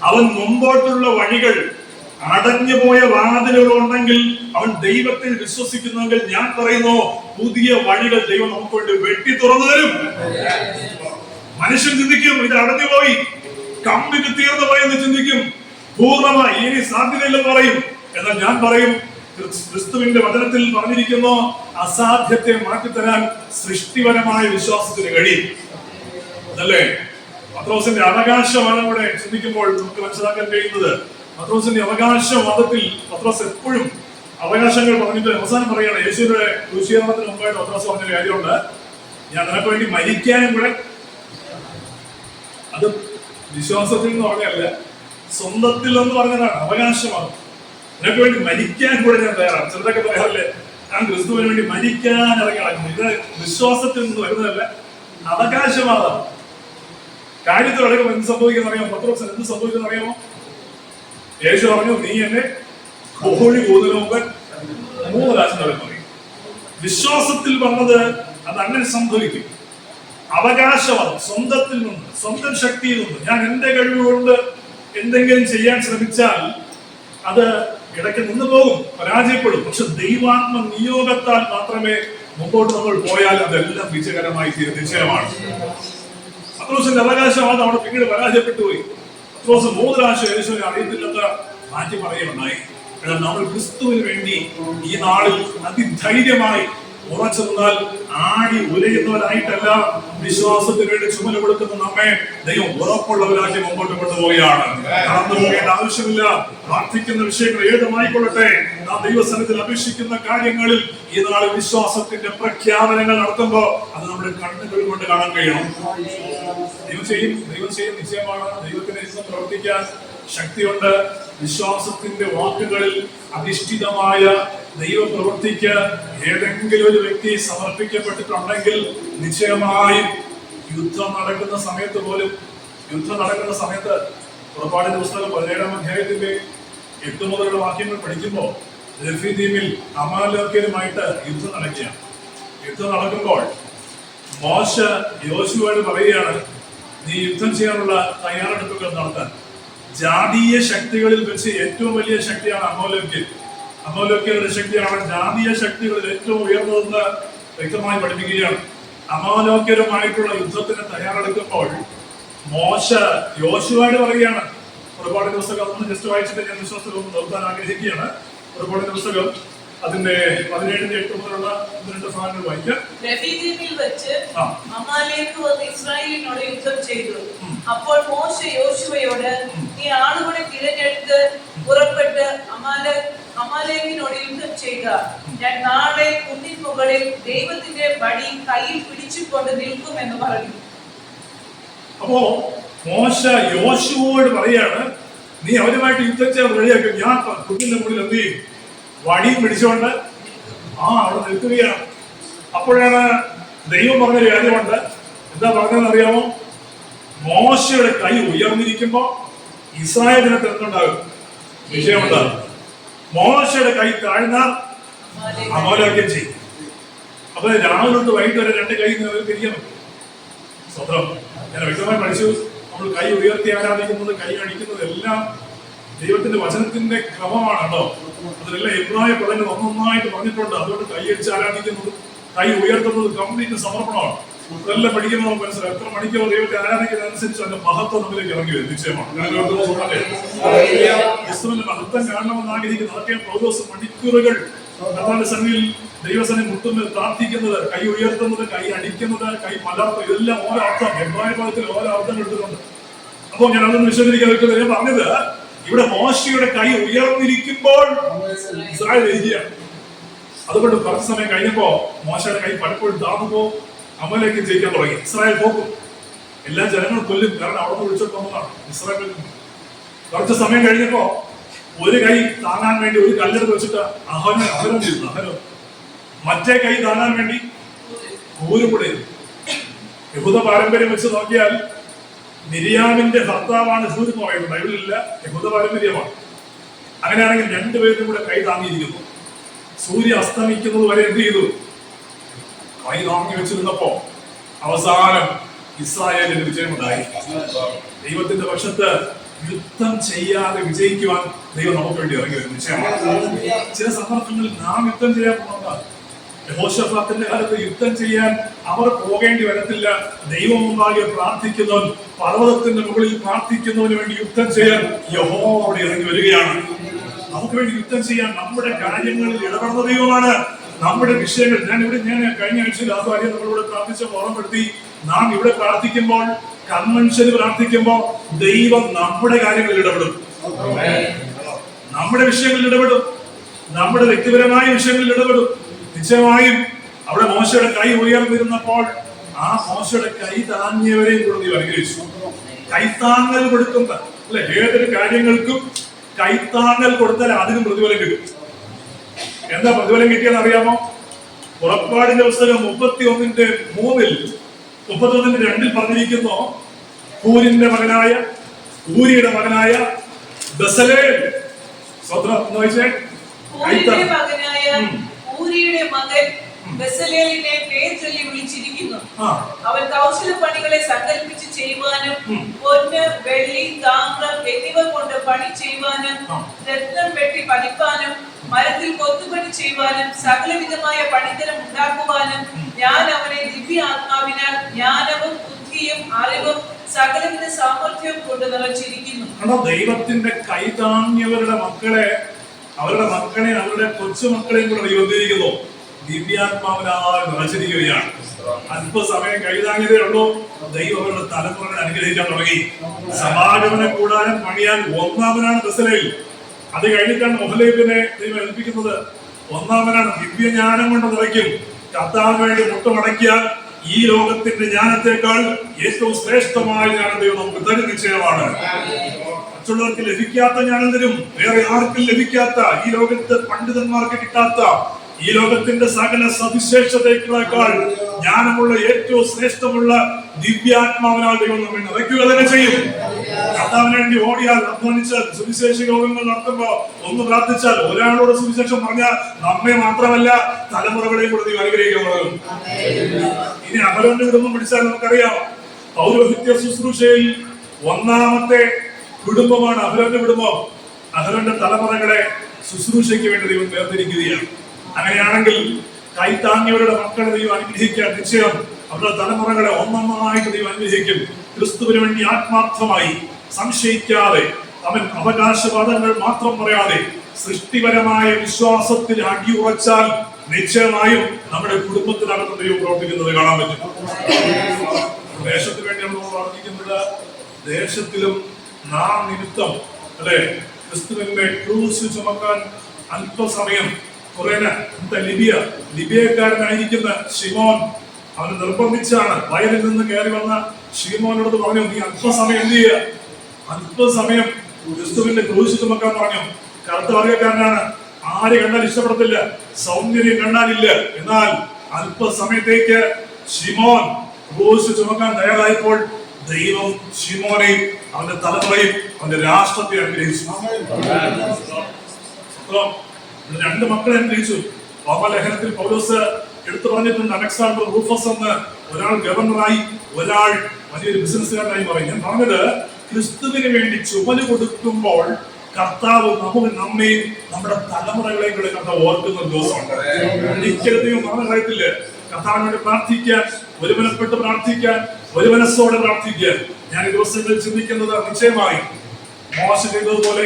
അവൻ മുമ്പോട്ടുള്ള വഴികൾ, അടഞ്ഞുപോയ വാതിലുകൾ ഉണ്ടെങ്കിൽ അവൻ ദൈവത്തിൽ വിശ്വസിക്കുന്നെങ്കിൽ ഞാൻ പറയുന്നു, പുതിയ വഴികൾ ദൈവം നമുക്ക് വേണ്ടി വെട്ടി തുറന്നു തരും. മനുഷ്യൻ ചിന്തിക്കും, ഇത് അടഞ്ഞുപോയി, കമ്പിക്ക് തീർന്നു പോയെന്ന് ചിന്തിക്കും, പൂർണ്ണമായി ഇനി സാധ്യതയില്ലെന്ന് പറയും. എന്നാൽ ഞാൻ പറയും, ക്രിസ്തുവിന്റെ വചനത്തിൽ പറഞ്ഞിരിക്കുന്നു, അസാധ്യത്തെ മാറ്റിത്തരാൻ സൃഷ്ടിപരമായ വിശ്വാസത്തിന് കഴിയും. അതല്ലേ പത്രോസിന്റെ അവകാശവാദം കൂടെ ചിന്തിക്കുമ്പോൾ നമുക്ക് മനസ്സിലാക്കാൻ കഴിയുന്നത്, പത്രോസിന്റെ അവകാശവാദത്തിൽ പത്രോസ് എപ്പോഴും അവകാശങ്ങൾ പറഞ്ഞിട്ട് അവസാനം പറയാണ്, യേശുവിന്റെ ക്രൂശീകരണത്തിന് മുമ്പായിട്ട് പത്രോസ് പറഞ്ഞൊരു കാര്യമുണ്ട്, ഞാൻ നിനക്ക് വേണ്ടി മരിക്കാനും കൂടെ, അത് വിശ്വാസത്തിൽ എന്ന് പറഞ്ഞല്ല, സ്വന്തത്തിൽ എന്ന് പറഞ്ഞതാണ് അവകാശവാദം. നിനക്ക് വേണ്ടി മരിക്കാൻ കൂടെ ഞാൻ തയ്യാറാണ്. ചിലതൊക്കെ പറയാറില്ലേ, ഞാൻ ക്രിസ്തുവിന് വേണ്ടി മരിക്കാൻ ഇറങ്ങി നടക്കുന്നു. ഇത് വിശ്വാസത്തിൽ നിന്ന് വരുന്നതല്ല, അവകാശവാദം. കാര്യത്തിൽ അടക്കം എന്ത് സംഭവിക്കുന്ന അറിയാമോ? പത്രോസ് എന്ത് സംഭവിക്കുന്ന അറിയാമോ? യേശു പറഞ്ഞു, നീ എന്നെ കോഴി കൂതുന്ന മുമ്പ് 3 പ്രാവശ്യം പറയും. വിശ്വാസത്തിൽ പറഞ്ഞത് അത് അങ്ങനെ സംഭവിക്കും. അവകാശവാദം, സ്വന്തത്തിൽ നിന്ന്, സ്വന്തം ശക്തിയിൽ നിന്ന് ഞാൻ എന്റെ കഴിവുകൊണ്ട് എന്തെങ്കിലും ചെയ്യാൻ ശ്രമിച്ചാൽ അത് ഇടയ്ക്ക് നിന്ന് പോകും, പരാജയപ്പെടും. പക്ഷെ ദൈവാത്മ നിയോഗത്താൽ മാത്രമേ മുമ്പോട്ട് നമ്മൾ പോയാൽ അതെല്ലാം വിജയകരമായി തീരും, നിശ്ചയമാണ്. പത്രോസിന്റെ അവകാശവാദം അവിടെ പിന്നീട് പരാജയപ്പെട്ടു പോയി. പത്രോസ് 3 പ്രാവശ്യം യേശുവിനെ അറിയത്തില്ലെന്ന് മാറ്റി പറയുകയുണ്ടായി. എന്നാൽ നമ്മൾ ക്രിസ്തുവിന് വേണ്ടി ഈ നാളിൽ അതിധൈര്യമായി ഉറച്ചു നിന്നാൽ ആടി ഉലയുന്നവരായിട്ടല്ല, വിശ്വാസത്തിന് വേണ്ടി ചുമല കൊടുക്കുന്ന നമ്മെ ദൈവം ഉറപ്പുള്ളവരാക്കി മുമ്പോട്ട് കൊണ്ടുപോവുകയാണ്. കടന്നു പോകേണ്ട ആവശ്യമില്ല. പ്രാർത്ഥിക്കുന്ന വിഷയങ്ങൾ ഏതുമായിക്കൊള്ളട്ടെ, നാം ദൈവസന്നിധിയിൽ അപേക്ഷിക്കുന്ന കാര്യങ്ങളിൽ ഈ നാളിൽ വിശ്വാസത്തിന്റെ പ്രഖ്യാപനങ്ങൾ നടത്തുമ്പോൾ അത് നമ്മുടെ കണ്ണുകൾ കൊണ്ട് കാണാൻ കഴിയണം. ദൈവം ചെയ്യും നിശ്ചയമാണ്. ദൈവത്തിന്റെ ഇഷ്ടം പ്രവർത്തിക്കാൻ ശക്തിയുണ്ട്. വിശ്വാസത്തിന്റെ വാക്കുകളിൽ അധിഷ്ഠിതമായ ദൈവപ്രവൃത്തിക്ക് ഏതെങ്കിലും ഒരു വ്യക്തി സമർപ്പിക്കപ്പെട്ടിട്ടുണ്ടെങ്കിൽ നിശ്ചയമായും യുദ്ധം നടക്കുന്ന സമയത്ത് പുറപ്പാടിന്റെ പുസ്തകം 17-ാം അധ്യായത്തിന്റെ 8 മുതലുള്ള വാക്യങ്ങൾ പഠിക്കുമ്പോൾ രഫീദീമിൽ അമാലേക്യരുമായിട്ട് യുദ്ധം നടക്കുകയാണ്. യുദ്ധം നടക്കുമ്പോൾ മോശ യോശുവയോട് പറയുകയാണ്, നീ യുദ്ധം ചെയ്യാനുള്ള തയ്യാറെടുപ്പുകൾ നടത്താൻ. ജാതീയ ശക്തികളിൽ വെച്ച് ഏറ്റവും വലിയ ശക്തിയാണ് അമോലേക്യരുടെ ശക്തിയാണ് ജാതീയ ശക്തികളിൽ ഏറ്റവും ഉയർന്നതെന്ന് വ്യക്തമായി പഠിപ്പിക്കുകയാണ്. അമോലേക്യരുമായിട്ടുള്ള യുദ്ധത്തിന് തയ്യാറെടുക്കുമ്പോൾ മോശ യോശുവയോട് പറയുകയാണ്. പുറപ്പാടിന്റെ പുസ്തകം അതൊന്ന് ജസ്റ്റ് വായിച്ചിട്ട് ഞാൻ വിശ്വാസത്തിൽ ഒന്ന് നിർത്താൻ ആഗ്രഹിക്കുകയാണ്. പുറപ്പാടിന്റെ പുസ്തകം അതിന്റെ 17-8 മുതലുള്ള 1-2 ഭാഗങ്ങൾ വായിക്കാം. രഫീദീമിൽ വെച്ച് അമാലേക്ക് വന്ന് ഇസ്രായേലിനോട് യുദ്ധം ചെയ്തു. അപ്പോൾ മോശ യോശുവയോട്, നീ ആളുകളെ തിരഞ്ഞെടുത്ത് പുറപ്പെട്ട് അമാലേക്കിനോട് യുദ്ധം ചെയ്യുക. ഞാൻ നാളെ കുന്നിൻ മുകളിൽ ദൈവത്തിന്റെ വടി കയ്യിൽ പിടിച്ചുകൊണ്ട് നിൽക്കുമെന്ന് പറഞ്ഞു. അപ്പോ മോശ യോശുവയോട് പറയാണ്, നീ അവരുമായിട്ട് യുദ്ധം ചെയ്യാൻ റെഡിയാക്കും. ഞാൻ കുന്നിന്റെ മുകളിൽ എന്ത് ചെയ്യും? വടിയും പിടിച്ചുകൊണ്ട് അവിടെ നിൽക്കുകയാണ്. അപ്പോഴാണ് ദൈവം പറഞ്ഞൊരു കാര്യമുണ്ട്. എന്താ പറഞ്ഞതെന്ന് അറിയാമോ? മോശയുടെ കൈ ഉയർന്നിരിക്കുമ്പോ ഇസ്രായേൽ ജനത്തിന് എന്തുണ്ടാകും? വിജയമുണ്ടാകും. മോശയുടെ കൈ താഴ്ന്നാൽ അമോലേക്യം ചെയ്യും. അപ്പൊ രാവിലെ തൊട്ട് വൈകിട്ട് വരെ 2 കൈ തിരിക്കണം. സ്വന്തം ഞാൻ വ്യക്തമായി പഠിച്ചു. നമ്മൾ കൈ ഉയർത്തി ആരാധിക്കുന്നത്, കൈ അടിക്കുന്നത് എല്ലാം ദൈവത്തിന്റെ വചനത്തിന്റെ ക്രമമാണ് കേട്ടോ. അതിലെല്ലാം എബ്രായ പദങ്ങൾ ഒന്നൊന്നായിട്ട് പറഞ്ഞിട്ടുണ്ട്. അതുകൊണ്ട് കൈ അടിച്ച് ആരാധിക്കുന്നത്, കൈ ഉയർത്തുന്നത് കംപ്ലീറ്റ് സമർപ്പണമാണ്. ഇതെല്ലാം പഠിക്കുമ്പോൾ നമുക്ക് മനസ്സിലാവും. എത്ര മണിക്കൂർ ദൈവത്തെ ആരാധിക്കുന്നതനുസരിച്ച് അതിന്റെ മഹത്വം നമ്മിലേക്ക് ഇറങ്ങി വരും. നിശ്ചയമാണ്. ക്രിസ്തുവിന്റെ മഹത്വം കാണണമെന്ന് ആഗ്രഹിക്കുന്നത് അതൊക്കെ പൗലോസ് മണിക്കൂറുകൾ കർത്താവിന്റെ സന്നിധിയിൽ ദൈവസന്നിധി മുട്ടുന്നത്, പ്രാർത്ഥിക്കുന്നത്, കൈ ഉയർത്തുന്നത്, കൈ അടിക്കുന്നത്, കൈ മലർത്തുന്നത്, ഇതെല്ലാം ഓരോ അർത്ഥം, എബ്രായ പദത്തിൽ ഓരോ അർത്ഥം എടുത്തിട്ടുണ്ട്. അപ്പോൾ ഞാൻ അതൊന്ന് വിശദീകരിക്കാൻ പറ്റുന്നത് ഞാൻ പറഞ്ഞത്, ഇവിടെ മോശയുടെ കൈ ഉയർന്നിരിക്കുമ്പോൾ ഇസ്രായേൽ എഴുതിയാണ്. അതുകൊണ്ട് കുറച്ച് സമയം കഴിഞ്ഞപ്പോ മോശയുടെ കൈ പലപ്പോഴും താഴ്ന്നു അമലേക്ക് ജയിക്കാൻ തുടങ്ങി. ഇസ്രായേൽ പോകും, എല്ലാ ജനങ്ങളും കൊല്ലും. കാരണം അവിടെ വിളിച്ചോട്ട് വന്നതാണ് ഇസ്രായേൽ. കുറച്ച് സമയം കഴിഞ്ഞപ്പോ ഒരു കൈ താങ്ങാൻ വേണ്ടി ഒരു കല്ലെടുത്ത് വെച്ചിട്ട് അഹരോൻ ചെയ്തു. മറ്റേ കൈ താങ്ങാൻ വേണ്ടി ഊരുപുടയിൽ. യഹൂദ പാരമ്പര്യം വെച്ച് നോക്കിയാൽ മിരിയാമിന്റെ ഭർത്താവാണ് ഹൂദ് എന്ന് പറയുന്നത്. ബൈബിളിലില്ല, യഹൂദ പാരമ്പര്യമാണ്. അങ്ങനെയാണെങ്കിൽ 2 പേരും കൂടെ കൈ താങ്ങിയിരിക്കുന്നു. സൂര്യ അസ്തമിക്കുന്നത് വരെ എന്ത് ചെയ്തു? കൈ താങ്ങി വെച്ചിരുന്നപ്പോ അവസാനം ഇസ്രായേലിന് വിജയമുണ്ടായി. ദൈവത്തിന്റെ പക്ഷത്ത് യുദ്ധം ചെയ്യാതെ വിജയിക്കുവാൻ ദൈവം നമുക്ക് വേണ്ടി ഇറങ്ങി വരും. നിശ്ചയമാണ്. ചില സന്ദർഭങ്ങളിൽ നാം യുദ്ധം ചെയ്യാൻ പോകുന്നതാണ്. യഹോശഫാത്തിന്റെ കാലത്ത് യുദ്ധം ചെയ്യാൻ അവർ പോകേണ്ടി വരത്തില്ല. ദൈവം മുമ്പാകെ പ്രാർത്ഥിക്കുന്നവൻ, പർവ്വതത്തിന്റെ മുകളിൽ പ്രാർത്ഥിക്കുന്നവന് വേണ്ടി യുദ്ധം ചെയ്യാൻ യഹോവ അവിടെ ഇറങ്ങി വരികയാണ്. നമുക്ക് വേണ്ടി യുദ്ധം ചെയ്യാൻ നമ്മുടെ കാര്യങ്ങളിൽ ഇടപെടുന്ന ദൈവമാണ്. നമ്മുടെ വിഷയങ്ങൾ ഞാൻ കഴിഞ്ഞ ആഴ്ചയിൽ ആ കാര്യം നമ്മളിവിടെ പ്രാർത്ഥിച്ച ഓർമ്മപ്പെടുത്തി. നാം ഇവിടെ പ്രാർത്ഥിക്കുമ്പോൾ കൺവെൻഷന് പ്രാർത്ഥിക്കുമ്പോ ദൈവം നമ്മുടെ കാര്യങ്ങളിൽ ഇടപെടും, നമ്മുടെ വിഷയങ്ങളിൽ ഇടപെടും, നമ്മുടെ വ്യക്തിപരമായ വിഷയങ്ങളിൽ ഇടപെടും. നിശ്ചയമായും അവിടെ മോശയുടെ കൈ ഉയർന്നിരുന്നപ്പോൾ ആ മോശയുടെ കൈ താങ്ങിയവരെയും കൂടെ ദൈവം അനുഗ്രഹിച്ചു. കൈത്താങ്ങൽ കൊടുക്കുന്ന അല്ലെ, ഏതൊരു കാര്യങ്ങൾക്കും കൈത്താങ്ങൽ കൊടുത്താൽ അതിനും പ്രതിഫലം കിട്ടും. എന്താ പ്രതിഫലം കിട്ടിയെന്ന് അറിയാമോ? പുറപ്പാടിന്റെ പുസ്തകം 31:3 പറഞ്ഞിരിക്കുന്നു, ഹൂരിന്റെ മകനായ ഊരിയുടെ മകനായ ബസലേൽ, സ്വത്രം എന്ന് വായിച്ചേ, ഊരിയുടെ മകൻ ബസലേലിനെ പേർ ചൊല്ലി വിളിച്ചിരിക്കുന്നു. അവൻ കൗശല പണികളെ സങ്കല്പിച്ച് ചെയ്യുവാനും പൊന്ന്, വെള്ളി, താമ്രം എന്നിവ കൊണ്ട് പണി ചെയ്യുവാനും രത്നം വെട്ടി പതിപ്പാനും മരത്തിൽ കൊത്തുപണി ചെയ്യുവാനും സകലവിധമായ പണിതരം ഉണ്ടാക്കുവാനും ഞാൻ അവനെ ദിവ്യ ആത്മാവിനാൽ ജ്ഞാനവും ബുദ്ധിയും അറിവും സകലവിധ സാമർഥ്യവും കൊണ്ട് നിറച്ചിരിക്കുന്നു. ദൈവത്തിന്റെ കൈതാങ്ങിയവരുടെ മക്കളെ, അവരുടെ കൊച്ചുമക്കളെയും കൂടെ ദൈവത്തിരിക്കുന്നു, ദിവ്യാത്മാവിനാൽ നിറച്ചിരിക്കുകയാണ്. അല്പസമയം കൈതാങ്ങിയതേ ഉള്ളൂ, ദൈവം അവരുടെ തലമുറകളെ അനുഗ്രഹിക്കാൻ തുടങ്ങി. സമാഗമന കൂടാരം പണിയാൻ ഒന്നാമനാണ് ബസലേൽ. അത് കഴിഞ്ഞിട്ടാണ് ഒഹൊലീബിനെ ദൈവം ഏൽപ്പിക്കുന്നത്. ഒന്നാമനാണ്, ദിവ്യജ്ഞാനം കൊണ്ട് നിറയ്ക്കും. കർത്താവിന് വേണ്ടി മുട്ടുമടക്കിയാൽ ഈ ലോകത്തിന്റെ ജ്ഞാനത്തെക്കാൾ ഏറ്റവും ശ്രേഷ്ഠമായ ജ്ഞാനം ദൈവം നമുക്ക് തരും, നിശ്ചയമാണ്. മറ്റുള്ളവർക്ക് ലഭിക്കാത്ത ജ്ഞാനം തരും, വേറെ ആർക്കും ലഭിക്കാത്ത, ഈ ലോകത്ത് പണ്ഡിതന്മാർക്ക് കിട്ടാത്ത, ഈ ലോകത്തിന്റെ സകല സവിശേഷതകളേക്കാൾ ജ്ഞാനമുള്ള ഏറ്റവും ശ്രേഷ്ഠമുള്ള ദിവ്യാത്മാവിനാൽ ദൈവം നമ്മെ നിറയ്ക്കുക തന്നെ ചെയ്യും. കർത്താവിന് വേണ്ടി ഓടിയാൽ, അധ്വാനിച്ചാൽ, സുവിശേഷ യോഗങ്ങൾ നടത്തുമ്പോൾ ഒന്ന് പ്രാർത്ഥിച്ചാൽ, ഒരാളോട് സുവിശേഷം പറഞ്ഞാൽ നമ്മെ മാത്രമല്ല തലമുറകളെയും കൂടെ ദൈവം അനുഗ്രഹിക്കാൻ തുടങ്ങും. ഇനി അഹരോന്റെ കുടുംബം പിടിച്ചാൽ നമുക്കറിയാം, പൗരോഹിത്യ ശുശ്രൂഷയിൽ ഒന്നാമത്തെ കുടുംബമാണ് അഹരോന്റെ കുടുംബം. അഹരോന്റെ തലമുറകളെ ശുശ്രൂഷയ്ക്ക് വേണ്ടി ദൈവം വേർതിരിക്കുകയാണ്. അങ്ങനെയാണെങ്കിൽ കൈത്താങ്ങിയവരുടെ മക്കളെ ദൈവം അനുഗ്രഹിക്കാൻ നിശ്ചയം അവരുടെ തലമുറകളെ ഒന്നൊന്നായിട്ട് ദൈവം അനുഗ്രഹിക്കും. ക്രിസ്തുവിന് വേണ്ടി ആത്മാർത്ഥമായി സംശയിക്കാതെ, അവൻ അവകാശവാദങ്ങൾ മാത്രം പറയാതെ സൃഷ്ടിപരമായ വിശ്വാസത്തിൽ അടിയുറച്ചാൽ നിശ്ചയമായും നമ്മുടെ കുടുംബത്തിനകത്ത് ദൈവം പ്രവർത്തിക്കുന്നത് കാണാൻ പറ്റും. ദേശത്തിന് വേണ്ടി നമ്മൾ പ്രാർത്ഥിക്കുന്നത്, ദേശത്തിലും നാം നിമിത്തം അല്ലെ ക്രിസ്തുവിന്റെ ക്രൂശ് ചുമക്കാൻ അല്പസമയം ലിബിയക്കാരനായിരിക്കുന്ന ശിമോൻ അവന് നിർബന്ധിച്ചാണ് വയലിൽ നിന്ന് കയറി വന്ന ശിമോനോട് പറഞ്ഞു, നീ അല്പസമയം എന്ത് ചെയ്യുക, അല്പസമയം ക്രിസ്തുവിന്റെ ക്രൂശ് ചുമക്കാൻ പറഞ്ഞു. കറുത്ത വർഗ്ഗക്കാരനാണ്, ആര് കണ്ടാൽ ഇഷ്ടപ്പെടത്തില്ല, സൗന്ദര്യം കണ്ടാലില്ല. എന്നാൽ അല്പസമയത്തേക്ക് ശിമോൻ ക്രൂശ് ചുമക്കാൻ തയ്യാറായപ്പോൾ ദൈവം ശിമോനെയും അവന്റെ തലമുറയും അവന്റെ രാഷ്ട്രത്തെ അനുഗ്രഹിച്ചു. രണ്ട് മക്കളെ അനുഗ്രഹിച്ചു. റോമലേഖനത്തിൽ പൗലോസ് എടുത്തു പറഞ്ഞിട്ടുണ്ട്, അലക്സാണ്ടർ റൂഫസ് എന്ന് ഒരാൾ ഗവർണറായി, ഒരാൾ വലിയൊരു ബിസിനസ്സുകാരനായി പറയും. ഞാൻ പറഞ്ഞത്, ക്രിസ്തുവിന് വേണ്ടി ചുമല് കൊടുക്കുമ്പോൾ കർത്താവ് നമ്മെയും നമ്മുടെ തലമുറകളെയും കൂടെ കർത്താവ് ഓർക്കുന്ന ഒരു ദിവസമുണ്ട്. ഒരിക്കലും മറന്നു കളയത്തില്ല. കർത്താവിന് വേണ്ടി പ്രാർത്ഥിക്കാൻ, ഒരുമനപ്പെട്ട് പ്രാർത്ഥിക്കാൻ, ഒരു മനസ്സോടെ പ്രാർത്ഥിക്കാൻ. ഞാൻ ഈ ദിവസങ്ങളിൽ ചിന്തിക്കുന്നത്, നിശ്ചയമായി മോശ ചെയ്തതുപോലെ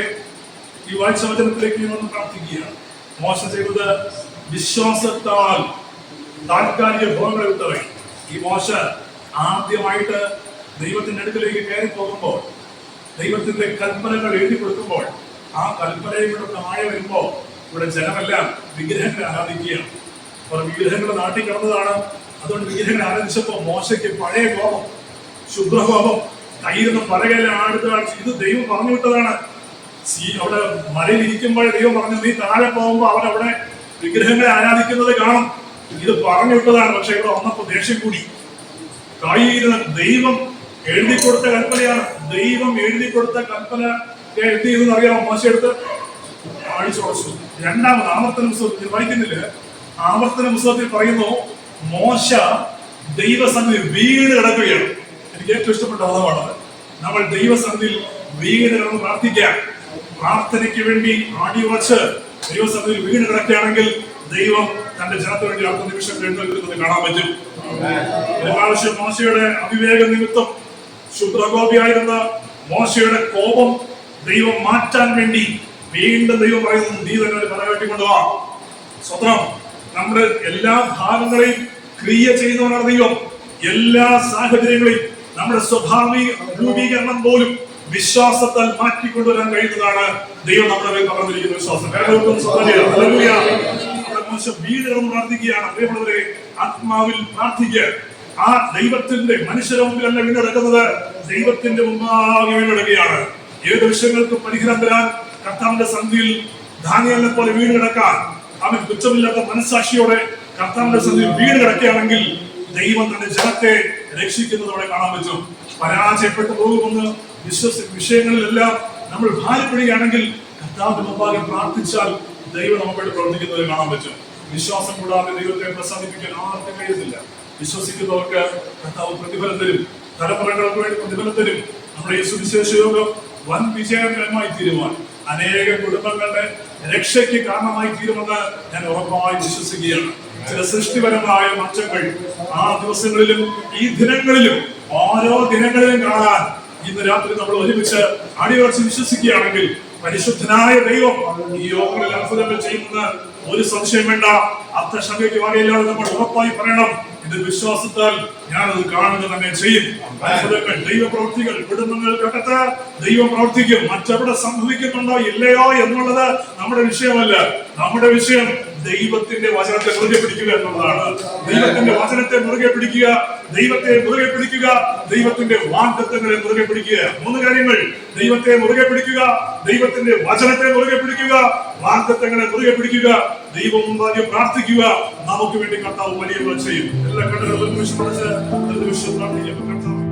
ഈ വാഴ്ച വചനത്തിലേക്ക് വന്ന് പ്രാർത്ഥിക്കുകയാണ്. മോശ ചെയ്തത് വിശ്വാസത്താൽ താൽക്കാലിക ഭവങ്ങളെ വിട്ടറങ്ങി. ഈ മോശ ആദ്യമായിട്ട് ദൈവത്തിന്റെ അടുക്കലേക്ക് കയറി പോകുമ്പോൾ, ദൈവത്തിന്റെ കൽപ്പനകൾ എഴുതി കൊടുക്കുമ്പോൾ, ആ കൽപ്പനയും കൂടെ താഴെ വരുമ്പോ ഇവിടെ ജനമെല്ലാം വിഗ്രഹങ്ങളെ ആരാധിക്കുകയാണ്. അവർ വിഗ്രഹങ്ങളുടെ നാട്ടിൽ കിടന്നതാണ്. അതുകൊണ്ട് വിഗ്രഹങ്ങളെ ആരാധിച്ചപ്പോ മോശയ്ക്ക് പഴയ കോപം, ശുഭ്രകോപം, കയ്യിരുന്ന പലകെല്ലാം ആടുത്ത ഇത് ദൈവം പറഞ്ഞു വിട്ടതാണ്. അവിടെ മലയിൽ ഇരിക്കുമ്പോൾ ദൈവം പറഞ്ഞു, നീ താഴെ പോകുമ്പോ അവരവിടെ വിഗ്രഹങ്ങളെ ആരാധിക്കുന്നത് കാണും. ഇത് പറഞ്ഞു വിട്ടതാണ്. പക്ഷെ ഇവിടെ വന്നപ്പോ ദേഷ്യം കൂടി. കയ്യിരുന്ന ദൈവം എഴുതി കൊടുത്ത കൽപ്പനയാണ്. ദൈവം എഴുതി കൊടുത്ത കൽപ്പന എന്ത് ചെയ്തെന്ന് അറിയാമോ? മോശയെടുത്ത് അടിച്ചുടച്ചു. രണ്ടാമത് ആവർത്തന പുസ്തകത്തിൽ വായിക്കുന്നില്ല, ആവർത്തന പുസ്തകത്തിൽ പറയുന്നു, മോശ ദൈവസന്നിധി വീണ് കിടക്കുകയാണ്. എനിക്ക് ഏറ്റവും ഇഷ്ടപ്പെട്ട പദമാണ്, നമ്മൾ ദൈവസന്നിധിയിൽ വീണ് കിടന്ന് പ്രാർത്ഥിക്കാൻ. പ്രാർത്ഥനയ്ക്ക് വേണ്ടി ആടിയുറച്ച് ദൈവസന്നിധിയിൽ വീണ് കിടക്കുകയാണെങ്കിൽ ദൈവം തന്റെ ജനത്തിന് വേണ്ടി അടുത്ത നിമിഷം എഴുന്നേൽക്കുന്നത് കാണാൻ പറ്റും. ഒരു പ്രാവശ്യം മോശയുടെ അവിവേക നിമിത്തം ശുഭ്രകോപിയായിരുന്ന മോശയുടെ കോപം ദൈവം മാറ്റാൻ വേണ്ടി വീണ്ടും ദൈവം പറയുന്നു, നീ തന്നെ ഒരു പരവെട്ടിക്കൊണ്ടുവാ. സ്വത്രം നമ്മുടെ എല്ലാ ഭാഗങ്ങളെയും ക്രിയ ചെയ്യുന്നവനാണ് ദൈവം. എല്ലാ സാഹചര്യങ്ങളെയും നമ്മുടെ സ്വഭാവിക രൂപീകരണം പോലും വിശ്വാസത്താൽ മാറ്റിക്കൊണ്ടുവരാൻ കഴിയുന്നതാണ് ദൈവം നമ്മുടെ മേൽ പകർന്നിരിക്കുന്ന വിശ്വാസം. വീടുകളും പ്രാർത്ഥിക്കുകയാണ്. അതേപോലെ ആത്മാവിൽ പ്രാർത്ഥിക്കുക. ആ ദൈവത്തിന്റെ മനുഷ്യരുടെ മുമ്പിലല്ല വീണ്ടെടുക്കുന്നത്, ദൈവത്തിന്റെ മുമ്പാകെ വീണ്ടെടുക്കുകയാണ്. ഏത് വിഷയങ്ങൾക്ക് പരിഹാരം തരാൻ കർത്താവിന്റെ സന്ധിയിൽ ദാനിയേലിനെ പോലെ വീട് കിടക്കാൻ അവൻ കുറ്റമില്ലാത്ത മനസ്സാക്ഷിയോടെ കർത്താവിന്റെ സന്ധിയിൽ വീട് കിടക്കുകയാണെങ്കിൽ ദൈവം തന്റെ ജനത്തെ രക്ഷിക്കുന്നതോടെ കാണാൻ പറ്റും. പരാജയപ്പെട്ടു പോകുമെന്ന് വിഷയങ്ങളിലെല്ലാം നമ്മൾ ഭാരപ്പെടുകയാണെങ്കിൽ കർത്താവിന്റെ മുമ്പാകെ പ്രാർത്ഥിച്ചാൽ ദൈവം നമുക്ക് പ്രവർത്തിക്കുന്നത് കാണാൻ പറ്റും. വിശ്വാസം കൂടാതെ ദൈവത്തെ പ്രസാദിപ്പിക്കാൻ ആർക്കും കഴിയത്തില്ല. വിശ്വസിക്കുന്നവർക്ക് കർത്താവ് പ്രതിഫലം തരും, തലമുറകൾക്ക് വേണ്ടി പ്രതിഫലം തരും. നമ്മുടെ ഈ സുവിശേഷ യോഗം വൻ വിജയകരമായി തീരുവാൻ അനേക കുടുംബങ്ങളുടെ രക്ഷയ്ക്ക് കാരണമായി തീരുമെന്ന് ഞാൻ ഉറപ്പായി വിശ്വസിക്കുകയാണ്. ചില സൃഷ്ടിപരമായ മാറ്റങ്ങൾ ആ ദിവസങ്ങളിലും ഈ ദിനങ്ങളിലും ഓരോ ദിനങ്ങളിലും കാണാൻ ഇന്ന് രാത്രി നമ്മൾ ഒരുമിച്ച് അടിയുറച്ച് വിശ്വസിക്കുകയാണെങ്കിൽ പരിശുദ്ധനായ ദൈവം ഈ യോഗങ്ങളിൽ അത്ഭുതങ്ങൾ ചെയ്യുന്നത് ഒരു സംശയം വേണ്ട. അർത്ഥശങ്കയ്ക്ക് വകയില്ലാതെ നമ്മൾ ഉറപ്പായി പറയണം, ഇത് വിശ്വാസത്താൽ ഞാനത് കാണുക തന്നെ ചെയ്യും. അത്ഭുതങ്ങൾ, ദൈവപ്രവൃത്തികൾ കുടുംബങ്ങൾക്കകത്ത് ദൈവം പ്രവർത്തിക്കും. മറ്റെവിടെ സംഭവിക്കുന്നുണ്ടോ ഇല്ലയോ എന്നുള്ളത് നമ്മുടെ വിഷയമല്ല. നമ്മുടെ വിഷയം ദൈവത്തിന്റെ വചനത്തെ മുറുകെ പിടിക്കുക എന്നുള്ളതാണ്. ദൈവത്തിന്റെ വചനത്തെ മുറുകെ പിടിക്കുക, ദൈവത്തെ മുറുകെ പിടിക്കുക, ദൈവത്തിന്റെ വാഗ്ദത്തങ്ങളെ മുറുകെ പിടിക്കുക. 3 കാര്യങ്ങൾ: ദൈവത്തെ മുറുകെ പിടിക്കുക, ദൈവത്തിന്റെ വചനത്തെ മുറുകെ പിടിക്കുക, വാഗ്ദത്തങ്ങളെ മുറുകെ പിടിക്കുക, ദൈവം മുമ്പാകെ പ്രാർത്ഥിക്കുക. നമുക്ക് വേണ്ടി കർത്താവ് വലിയ ചെയ്യും. എല്ലാ കടകളും വിശ്വസിച്ച് പ്രാർത്ഥിക്കും.